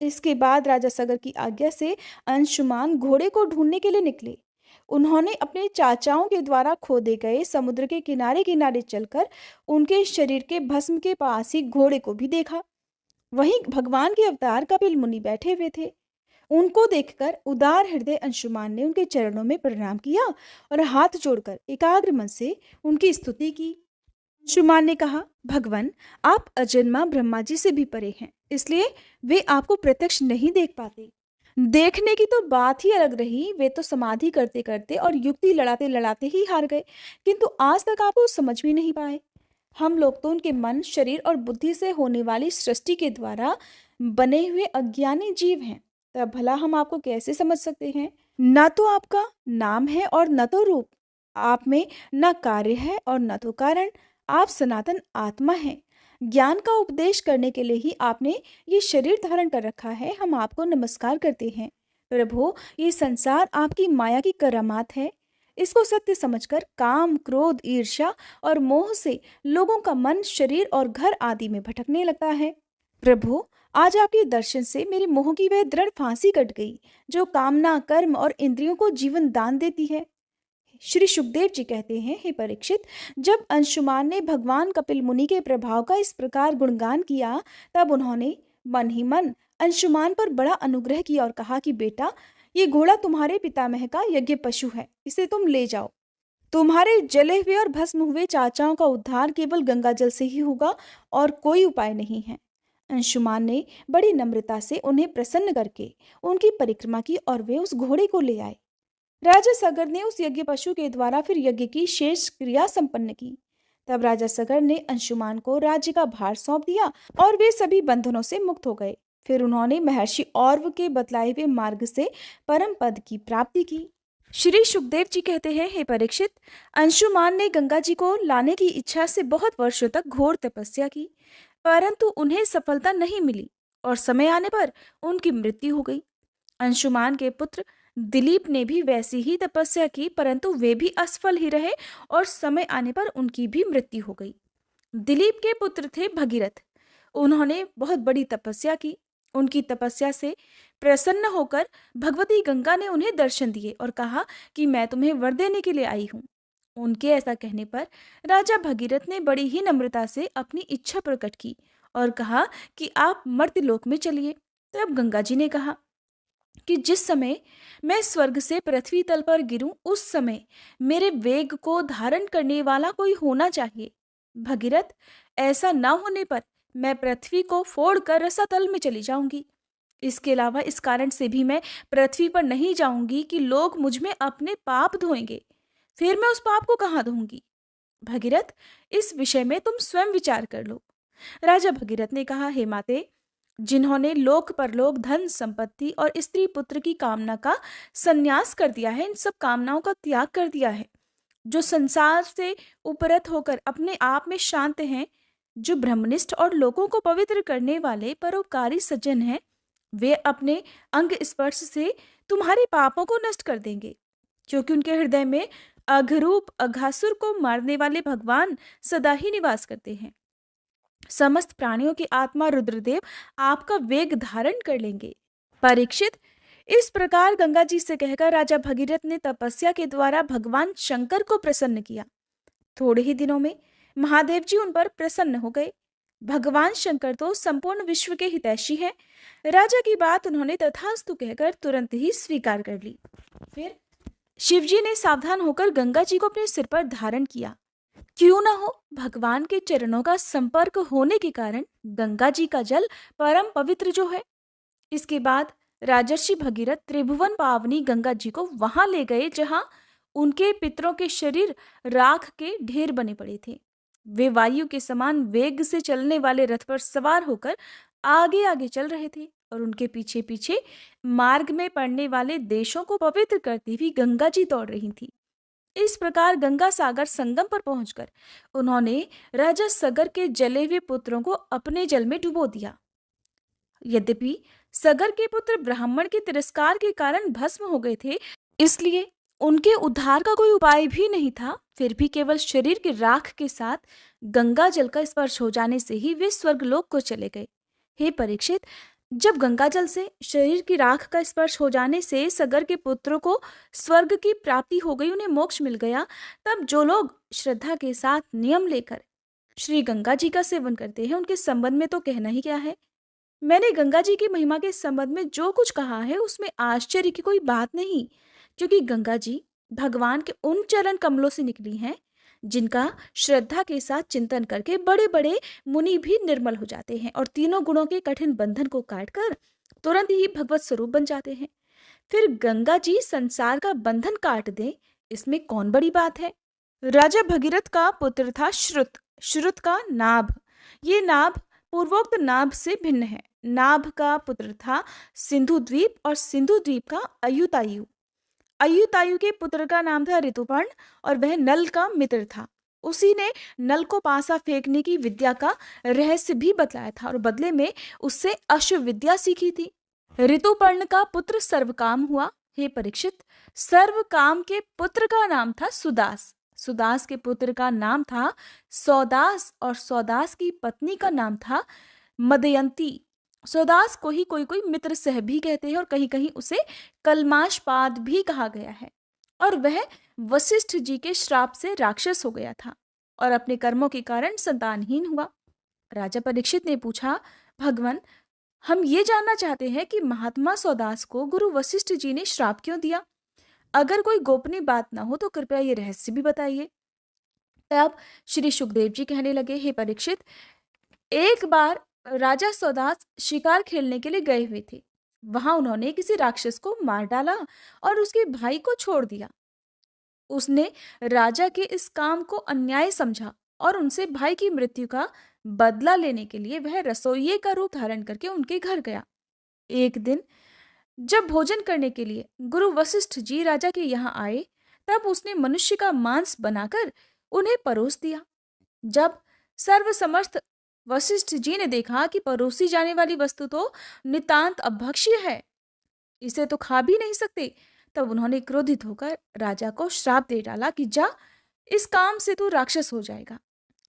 इसके बाद राजा सगर की आज्ञा से अंशुमान घोड़े को ढूंढने के लिए निकले। उन्होंने अपने चाचाओं के द्वारा खोदे गए समुद्र के किनारे किनारे चलकर उनके शरीर के भस्म के पास ही घोड़े को भी देखा। वहीं भगवान के अवतार कपिल मुनि बैठे हुए थे। उनको देखकर उदार हृदय अंशुमान ने उनके चरणों में प्रणाम किया और हाथ जोड़कर एकाग्र मन से उनकी स्तुति की। अंशुमान ने कहा, भगवान, आप अजन्मा ब्रह्मा जी से भी परे हैं, इसलिए वे आपको प्रत्यक्ष नहीं देख पाते। देखने की तो बात ही अलग रही, वे तो समाधि करते करते और युक्ति लड़ाते लड़ाते ही हार गए, किंतु आज तक आपको समझ भी नहीं पाए। हम लोग तो उनके मन, शरीर और बुद्धि से होने वाली सृष्टि के द्वारा बने हुए अज्ञानी जीव हैं। तब भला हम आपको कैसे समझ सकते हैं? न तो आपका नाम है और न तो रूप। आप में न कार्य है और न तो कारण। आप सनातन आत्मा हैं। ज्ञान का उपदेश करने के लिए ही आपने ये शरीर धारण कर रखा है। हम आपको नमस्कार करते हैं। प्रभु, ये संसार आपकी माया की करामात है। इसको सत्य समझकर काम, क्रोध, ईर्ष्या और मोह से लोगों का मन, शरीर और घर आदि में भटकने लगता है। प्रभु, आज आपके दर्शन से मेरे मोह की वह दृढ़ फांसी कट गई जो कामना, कर्म और इंद्रियों को जीवन दान देती है। श्री सुखदेव जी कहते हैं, हे परीक्षित, जब अंशुमान ने भगवान कपिल मुनि के प्रभाव का इस प्रकार गुणगान किया, तब उन्होंने मन ही मन अंशुमान पर बड़ा अनुग्रह किया और कहा कि बेटा, ये घोड़ा तुम्हारे पितामह का यज्ञ पशु है, इसे तुम ले जाओ। तुम्हारे जले हुए और भस्म हुए चाचाओं का उद्धार केवल गंगा जल से ही होगा और कोई उपाय नहीं है। अंशुमान ने बड़ी नम्रता से उन्हें प्रसन्न करके उनकी परिक्रमा की और वे उस घोड़े को ले आए। राजा सगर ने उस यज्ञ पशु के द्वारा फिर यज्ञ की शेष क्रिया संपन्न की। तब राजा सगर ने अंशुमान को राज्य का भार सौंप दिया और वे सभी बंधनों से मुक्त हो गए। फिर उन्होंने महर्षि औरव के बतलाए हुए मार्ग से परम पद की प्राप्ति की। श्री सुखदेव जी कहते हैं, हे परीक्षित, अंशुमान ने गंगा जी को लाने की इच्छा से बहुत वर्षों तक घोर तपस्या की, परंतु उन्हें सफलता नहीं मिली और समय आने पर उनकी मृत्यु हो गई। अंशुमान के पुत्र दिलीप ने भी वैसी ही तपस्या की, परंतु वे भी असफल ही रहे और समय आने पर उनकी भी मृत्यु हो गई। दिलीप के पुत्र थे भगीरथ। उन्होंने बहुत बड़ी तपस्या की। उनकी तपस्या से प्रसन्न होकर भगवती गंगा ने उन्हें दर्शन दिए और कहा कि मैं तुम्हें वर देने के लिए आई हूँ। उनके ऐसा कहने पर राजा भगीरथ ने बड़ी ही नम्रता से अपनी इच्छा प्रकट की और कहा कि आप मर्त्यलोक में चलिए। तब गंगा जी ने कहा कि जिस समय मैं स्वर्ग से पृथ्वी तल पर गिरूं, उस समय मेरे वेग को धारण करने वाला कोई होना चाहिए। भगीरथ, ऐसा न होने पर मैं पृथ्वी को फोड़कर रसातल में चली जाऊंगी। इसके अलावा इस कारण से भी मैं पृथ्वी पर नहीं जाऊंगी कि लोग मुझ में अपने पाप धोएंगे। फिर मैं उस पाप को कहाँ धोऊंगी? भगीरथ, इस विषय में तुम स्वयं विचार कर लो। राजा भगीरथ ने कहा, हे माते, जिन्होंने लोक परलोक, धन संपत्ति और स्त्री पुत्र की कामना का संन्यास कर दिया है, इन सब कामनाओं का त्याग कर दिया है, जो संसार से उपरत होकर अपने आप में शांत हैं, जो ब्रह्मनिष्ठ और लोगों को पवित्र करने वाले परोपकारी सज्जन हैं, वे अपने अंग स्पर्श से तुम्हारे पापों को नष्ट कर देंगे, क्योंकि उनके हृदय में अघरूप अघासुर को मारने वाले भगवान सदा ही निवास करते हैं। समस्त प्राणियों की आत्मा रुद्रदेव आपका वेग धारण कर लेंगे। परीक्षित, इस प्रकार गंगा जी से कहकर राजा भगीरथ ने तपस्या के द्वारा भगवान शंकर को प्रसन्न किया। थोड़े ही दिनों में महादेव जी उन पर प्रसन्न हो गए। भगवान शंकर तो संपूर्ण विश्व के हितैषी हैं। राजा की बात उन्होंने तथास्तु कहकर तुरंत ही स्वीकार कर ली। फिर शिवजी ने सावधान होकर गंगा जी को अपने सिर पर धारण किया। क्यों ना हो, भगवान के चरणों का संपर्क होने के कारण गंगा जी का जल परम पवित्र जो है। इसके बाद राजर्षि भगीरथ त्रिभुवन पावनी गंगा जी को वहां ले गए जहां उनके पितरों के शरीर राख के ढेर बने पड़े थे। वे वायु के समान वेग से चलने वाले रथ पर सवार होकर आगे आगे चल रहे थे और उनके पीछे पीछे मार्ग में पड़ने वाले देशों को पवित्र करती हुई गंगा जी दौड़ रही थी। इस प्रकार गंगा सागर संगम पर पहुंचकर उन्होंने राजा सगर के जले हुए पुत्रों को अपने जल में डुबो दिया। यद्यपि सगर के पुत्र ब्राह्मण के तिरस्कार के कारण भस्म हो गए थे, इसलिए उनके उद्धार का कोई उपाय भी नहीं था, फिर भी केवल शरीर की राख के साथ गंगा जल का स्पर्श हो जाने से ही वे स्वर्गलोक को चले गए। हे परीक्षित, जब गंगा जल से शरीर की राख का स्पर्श हो जाने से सगर के पुत्रों को स्वर्ग की प्राप्ति हो गई, उन्हें मोक्ष मिल गया, तब जो लोग श्रद्धा के साथ नियम लेकर श्री गंगा जी का सेवन करते हैं, उनके संबंध में तो कहना ही क्या है। मैंने गंगा जी की महिमा के संबंध में जो कुछ कहा है उसमें आश्चर्य की कोई बात नहीं, क्योंकि गंगा जी भगवान के उन चरण कमलों से निकली हैं जिनका श्रद्धा के साथ चिंतन करके बड़े बड़े मुनि भी निर्मल हो जाते हैं और तीनों गुणों के कठिन बंधन को काटकर तुरंत ही भगवत स्वरूप बन जाते हैं। फिर गंगा जी संसार का बंधन काट दे, इसमें कौन बड़ी बात है। राजा भगीरथ का पुत्र था श्रुत। श्रुत का नाभ, ये नाभ पूर्वोक्त नाभ से भिन्न है। नाभ का पुत्र था सिंधु द्वीप और सिंधु द्वीप का अयुतायु। अयुतायु के पुत्र का नाम था ऋतुपर्ण और वह नल का मित्र था। उसी ने नल को पासा फेंकने की विद्या का रहस्य भी बतलाया था और बदले में उससे अश्व विद्या सीखी थी। ऋतुपर्ण का पुत्र सर्वकाम हुआ। हे परीक्षित, सर्वकाम के पुत्र का नाम था सुदास। सुदास के पुत्र का नाम था सौदास और सौदास की पत्नी का नाम था मदयंती। सौदास को ही कोई कोई मित्र सह भी कहते हैं और कहीं कहीं उसे कलमाशपाद भी कहा गया है। और वह वशिष्ठ जी के श्राप से राक्षस हो गया था और अपने कर्मों के कारण संतानहीन हुआ। राजा परीक्षित ने पूछा, भगवान, हम ये जानना चाहते हैं कि महात्मा सौदास को गुरु वशिष्ठ जी ने श्राप क्यों दिया। अगर कोई गोपनीय बात ना हो तो कृपया ये रहस्य भी बताइए। तब श्री सुखदेव जी कहने लगे, हे परीक्षित, एक बार राजा सौदास शिकार खेलने के लिए गए हुए थे। वहां उन्होंने किसी राक्षस को मार डाला और उसके भाई को छोड़ दिया। उसने राजा के इस काम को अन्याय समझा और उनसे भाई की मृत्यु का बदला लेने के लिए वह रसोइये का रूप धारण करके उनके घर गया। एक दिन जब भोजन करने के लिए गुरु वशिष्ठ जी राजा के यहाँ आए, तब उसने मनुष्य का मांस बनाकर उन्हें परोस दिया। जब सर्वसमर्थ वशिष्ठ जी ने देखा कि परोसी जाने वाली वस्तु तो नितांत अभक्ष्य है, इसे तो खा भी नहीं सकते, तब उन्होंने क्रोधित होकर राजा को श्राप दे डाला कि जा, इस काम से तू राक्षस हो जाएगा।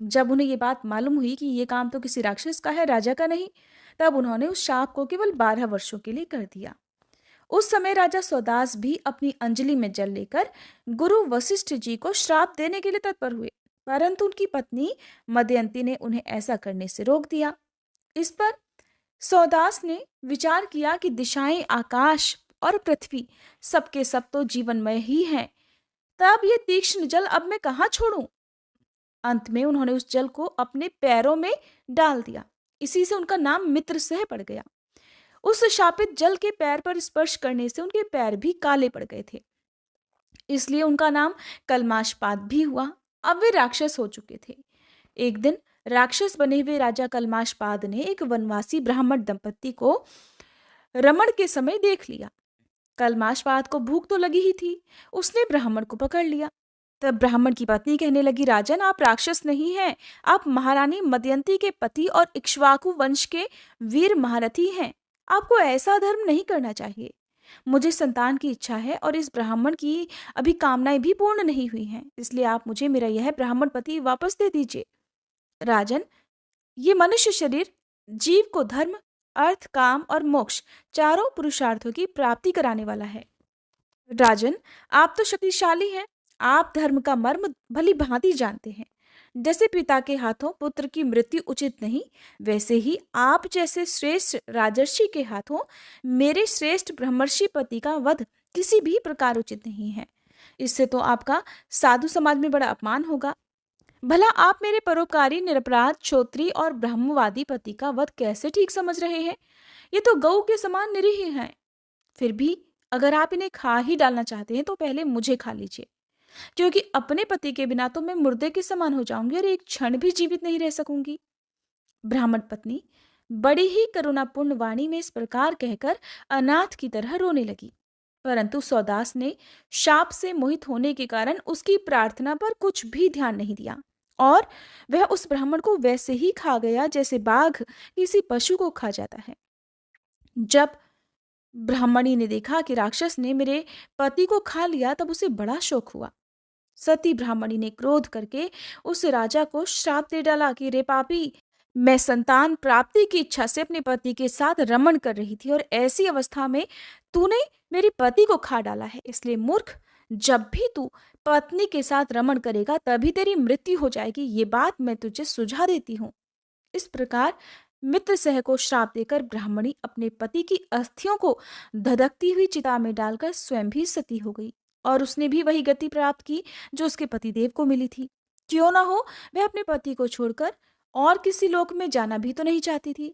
जब उन्हें ये बात मालूम हुई कि ये काम तो किसी राक्षस का है, राजा का नहीं, तब उन्होंने उस शाप को केवल 12 वर्षों के लिए कर दिया। उस समय राजा सौदास भी अपनी अंजलि में जल लेकर गुरु वशिष्ठ जी को श्राप देने के लिए तत्पर हुए, परंतु उनकी पत्नी मदयंती ने उन्हें ऐसा करने से रोक दिया। इस पर सौदास ने विचार किया कि दिशाएं, आकाश और पृथ्वी, सबके सब तो जीवनमय ही हैं। तब ये तीक्ष्ण जल अब मैं कहाँ छोड़ूं? अंत में उन्होंने उस जल को अपने पैरों में डाल दिया। इसी से उनका नाम मित्र सह पड़ गया। उस शापित जल के पैर पर स्पर्श करने से उनके पैर भी काले पड़ गए थे, इसलिए उनका नाम कलमाशपाद भी हुआ। अब वे राक्षस हो चुके थे। एक दिन राक्षस बने हुए राजा कलमाशपाद ने एक वनवासी ब्राह्मण दंपत्ति को रमण के समय देख लिया। कलमाशपाद को भूख तो लगी ही थी, उसने ब्राह्मण को पकड़ लिया। तब ब्राह्मण की पत्नी कहने लगी, राजन, आप राक्षस नहीं हैं, आप महारानी मदयंती के पति और इक्ष्वाकु वंश के वीर महारथी हैं। आपको ऐसा धर्म नहीं करना चाहिए। मुझे संतान की इच्छा है और इस ब्राह्मण की अभी कामनाएं भी पूर्ण नहीं हुई हैं, इसलिए आप मुझे मेरा यह ब्राह्मण पति वापस दे दीजिए। राजन, ये मनुष्य शरीर जीव को धर्म, अर्थ, काम और मोक्ष चारों पुरुषार्थों की प्राप्ति कराने वाला है। राजन, आप तो शक्तिशाली हैं, आप धर्म का मर्म भली भांति जानते हैं। जैसे पिता के हाथों पुत्र की मृत्यु उचित नहीं, वैसे ही आप जैसे श्रेष्ठ राजर्षि के हाथों मेरे श्रेष्ठ ब्रह्मर्षि पति का वध किसी भी प्रकार उचित नहीं है। इससे तो आपका साधु समाज में बड़ा अपमान होगा। भला आप मेरे परोपकारी, निरपराध, क्षोत्री और ब्रह्मवादी पति का वध कैसे ठीक समझ रहे हैं? ये तो गऊ के समान निरीह हैं। फिर भी अगर आप इन्हें खा ही डालना चाहते हैं तो पहले मुझे खा लीजिए, क्योंकि अपने पति के बिना तो मैं मुर्दे के समान हो जाऊंगी और एक क्षण भी जीवित नहीं रह सकूंगी। ब्राह्मण पत्नी बड़ी ही करुणापूर्ण वाणी में इस प्रकार कहकर अनाथ की तरह रोने लगी, परंतु सौदास ने शाप से मोहित होने के कारण उसकी प्रार्थना पर कुछ भी ध्यान नहीं दिया और वह उस ब्राह्मण को वैसे ही खा गया जैसे बाघ किसी पशु को खा जाता है। जब ब्राह्मणी ने देखा कि राक्षस ने मेरे पति को खा लिया, तब उसे बड़ा शोक हुआ। सती ब्राह्मणी ने क्रोध करके उस राजा को श्राप दे डाला कि रे पापी, मैं संतान प्राप्ति की इच्छा से अपने पति के साथ रमण कर रही थी और ऐसी अवस्था में तूने मेरे पति को खा डाला है। इसलिए मूर्ख, जब भी तू पत्नी के साथ रमण करेगा तभी तेरी मृत्यु हो जाएगी। ये बात मैं तुझे सुझा देती हूँ। इस प्रकार मित्र सह को श्राप देकर ब्राह्मणी अपने पति की अस्थियों को धधकती हुई चिता में डालकर स्वयं भी सती हो गई और उसने भी वही गति प्राप्त की जो उसके पतिदेव को मिली थी। क्यों ना हो, वह अपने पति को छोड़कर और किसी लोक में जाना भी तो नहीं चाहती थी।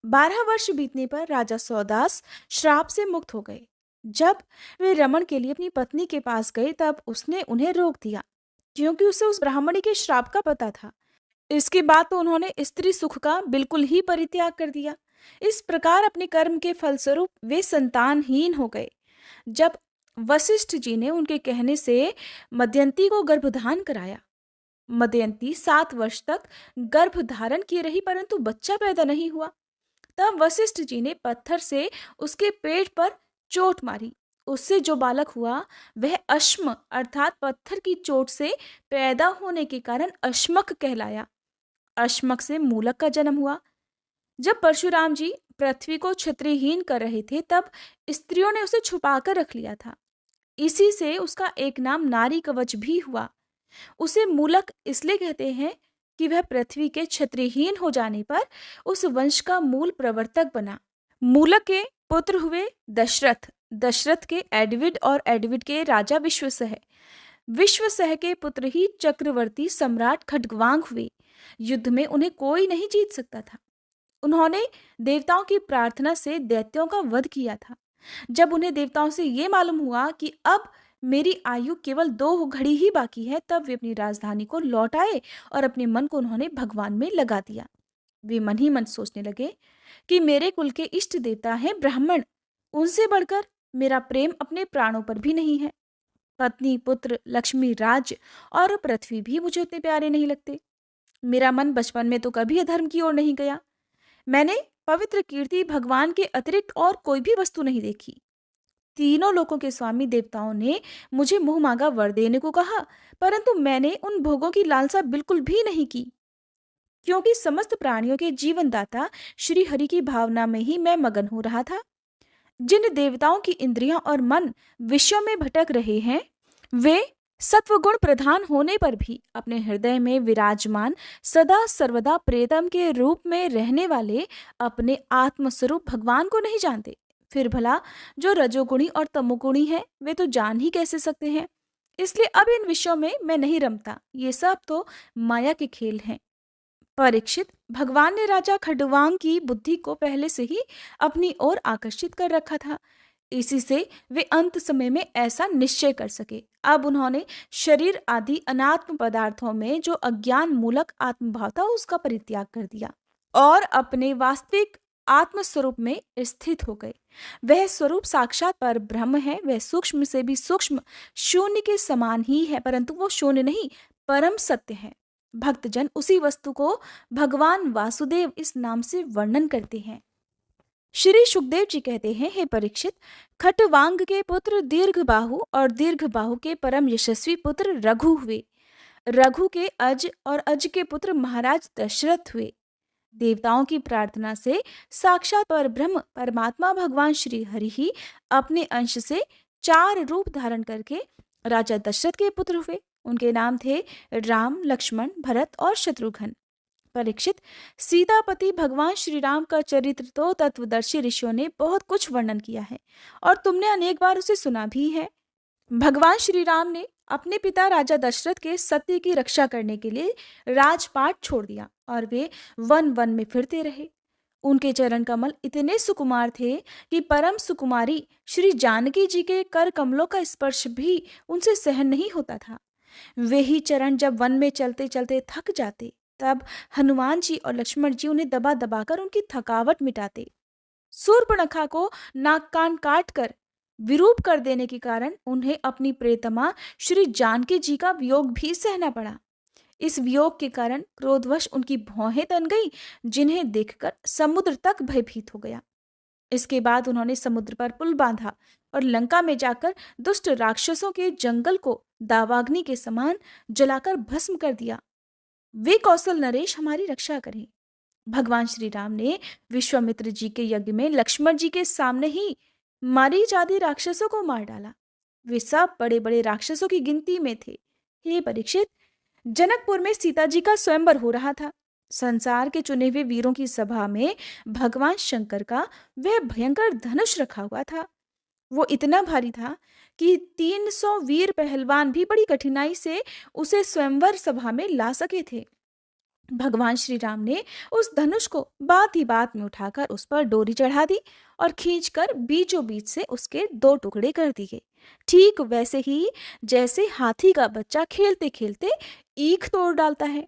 12 वर्ष बीतने पर राजा सौदास श्राप से मुक्त हो गए। जब वे रमण के लिए अपनी पत्नी के पास गए तब उसने उन्हें रोक दिया, क्योंकि उसे उस ब्राह्मणी के श्राप का पता था। इसके बाद तो उन्होंने स्त्री सुख का बिल्कुल ही परित्याग कर दिया। इस प्रकार अपने कर्म के फलस्वरूप वे संतानहीन हो गए। जब वशिष्ठ जी ने उनके कहने से मदयंती को गर्भधान कराया, मदयंती 7 वर्ष तक गर्भ धारण किए रही, परंतु बच्चा पैदा नहीं हुआ। तब वशिष्ठ जी ने पत्थर से उसके पेट पर चोट मारी। उससे जो बालक हुआ वह अश्म अर्थात पत्थर की चोट से पैदा होने के कारण अश्मक कहलाया। अश्मक से मूलक का जन्म हुआ। जब परशुराम जी पृथ्वी को क्षत्रियहीन कर रहे थे तब स्त्रियों ने उसे छुपाकर रख लिया था। इसी से उसका एक नाम नारी कवच भी हुआ। उसे मूलक इसलिए कहते हैं कि वह पृथ्वी के क्षत्रियहीन हो जाने पर उस वंश का मूल प्रवर्तक बना। मूलक के पुत्र हुए दशरथ, दशरथ के एडविड और एडविड के राजा विश्वसह, विश्वसह के पुत्र ही चक्रवर्ती सम्राट खड्गवांग हुए। युद्ध में उन्हें कोई नहीं जीत सकता था। उन्होंने देवताओं की प्रार्थना से दैत्यों का वध किया था। जब उन्हें देवताओं से ये मालूम हुआ कि अब मेरी आयु केवल 2 घड़ी ही बाकी है, तब वे अपनी राजधानी को लौट आए और अपने मन को उन्होंने भगवान में लगा दिया। वे मन ही मन सोचने लगे कि मेरे कुल के इष्ट देवता हैं ब्राह्मण, उनसे बढ़कर मेरा प्रेम अपने प्राणों पर भी नहीं है। पत्नी, पुत्र, लक्ष्मी, राज्य और पृथ्वी भी मुझे उतने प्यारे नहीं लगते। मेरा मन बचपन में तो कभी अधर्म की ओर नहीं गया। मैंने पवित्र कीर्ति भगवान के अतिरिक्त और कोई भी वस्तु नहीं देखी। तीनों लोकों के स्वामी देवताओं ने मुझे मुंह मांगा वर देने को कहा, परंतु मैंने उन भोगों की लालसा बिल्कुल भी नहीं की, क्योंकि समस्त प्राणियों के जीवनदाता श्री हरि की भावना में ही मैं मगन हो रहा था। जिन देवताओं की इंद्रियां और मन विषयों में भटक रहे हैं, वे सत्वगुण प्रधान होने पर भी अपने हृदय में विराजमान सदा सर्वदा प्रेतम के रूप में रहने वाले अपने आत्मस्वरूप भगवान को नहीं जानते। फिर भला जो रजोगुणी और तमोगुणी है, वे तो जान ही कैसे सकते हैं। इसलिए अब इन विषयों में मैं नहीं रमता, ये सब तो माया के खेल हैं। परीक्षित, भगवान ने राजा खडवांग की बुद्धि को पहले से ही अपनी ओर आकर्षित कर रखा था। इसी से वे अंत समय में ऐसा निश्चय कर सके। अब उन्होंने शरीर आदि अनात्म पदार्थों में जो अज्ञान मूलक आत्मभाव था, उसका परित्याग कर दिया और अपने वास्तविक आत्म स्वरूप में स्थित हो गए। वह स्वरूप साक्षात पर ब्रह्म है। वह सूक्ष्म से भी सूक्ष्म शून्य के समान ही है, परंतु वो शून्य नहीं, परम सत्य है। भक्तजन उसी वस्तु को भगवान वासुदेव इस नाम से वर्णन करते हैं। श्री सुखदेव जी कहते हैं, हे परीक्षित, खटवांग के पुत्र दीर्घबाहु और दीर्घबाहु के परम यशस्वी पुत्र रघु हुए। रघु के अज और अज के पुत्र महाराज दशरथ हुए। देवताओं की प्रार्थना से साक्षात पर ब्रह्म परमात्मा भगवान श्री हरि ही अपने अंश से 4 रूप धारण करके राजा दशरथ के पुत्र हुए। उनके नाम थे राम, लक्ष्मण, भरत और शत्रुघ्न। परीक्षित, सीतापति भगवान श्री राम का चरित्र तो तत्वदर्शी ऋषियों ने बहुत कुछ वर्णन किया है और तुमने अनेक बार उसे सुना भी है। भगवान श्री राम ने अपने पिता राजा दशरथ के सत्य की रक्षा करने के लिए राजपाट छोड़ दिया और वे वन वन में फिरते रहे। उनके चरण कमल इतने सुकुमार थे कि परम सुकुमारी श्री जानकी जी के कर कमलों का स्पर्श भी उनसे सहन नहीं होता था। वे ही चरण जब वन में चलते चलते थक जाते, तब हनुमान जी और लक्ष्मण जी उन्हें दबा दबाकर उनकी थकावट मिटाते। शूर्पणखा को नाक कान काट कर विरूप कर देने के कारण उन्हें अपनी प्रेतमा श्री जानकी जी का वियोग भी सहना पड़ा। इस वियोग के कारण क्रोधवश उनकी भौहें तन गई, जिन्हें देखकर समुद्र तक भयभीत हो गया। इसके बाद उन्होंने समुद्र पर पुल बांधा और लंका में जाकर दुष्ट राक्षसों के जंगल को दावाग्नि के समान जलाकर भस्म कर दिया। वे कौशल नरेश हमारी रक्षा करें। भगवान श्री राम ने विश्वामित्र जी के यज्ञ में लक्ष्मण जी के सामने ही मारीच आदि राक्षसों को मार डाला। वे सब बड़े बड़े राक्षसों की गिनती में थे। हे परीक्षित, जनकपुर में सीता जी का स्वयंवर हो रहा था। संसार के चुने हुए वीरों की सभा में भगवान शंकर का वह भयंकर धनुष रखा हुआ था। वो इतना भारी था कि 300 वीर पहलवान भी बड़ी कठिनाई से उसे स्वयंवर सभा में ला सके थे। भगवान श्री राम ने उस धनुष को बात ही बात में उठाकर उस पर डोरी चढ़ा दी और खींचकर बीचों बीच से उसके 2 टुकड़े कर दिए। ठीक वैसे ही जैसे हाथी का बच्चा खेलते खेलते ईख तोड़ डालता है।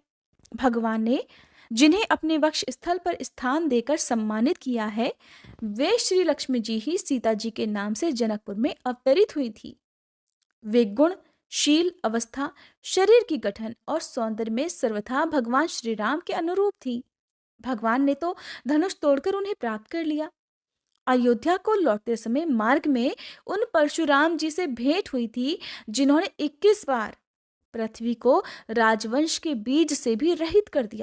भगवान ने जिन्हें अपने वक्ष स्थल पर स्थान देकर सम्मानित किया है, वे श्री लक्ष्मी जी ही सीता जी के नाम से जनकपुर में अवतरित हुई थी। वे गुण, शील, अवस्था, शरीर की गठन और सौंदर्य में सर्वथा भगवान श्री राम के अनुरूप थी। भगवान ने तो धनुष तोड़कर उन्हें प्राप्त कर लिया। अयोध्या को लौटते समय मार्ग में उन परशुराम जी से भेंट हुई थी, जिन्होंने 21 बार पृथ्वी को राजवंश के बीज से भी रहित कर दिया।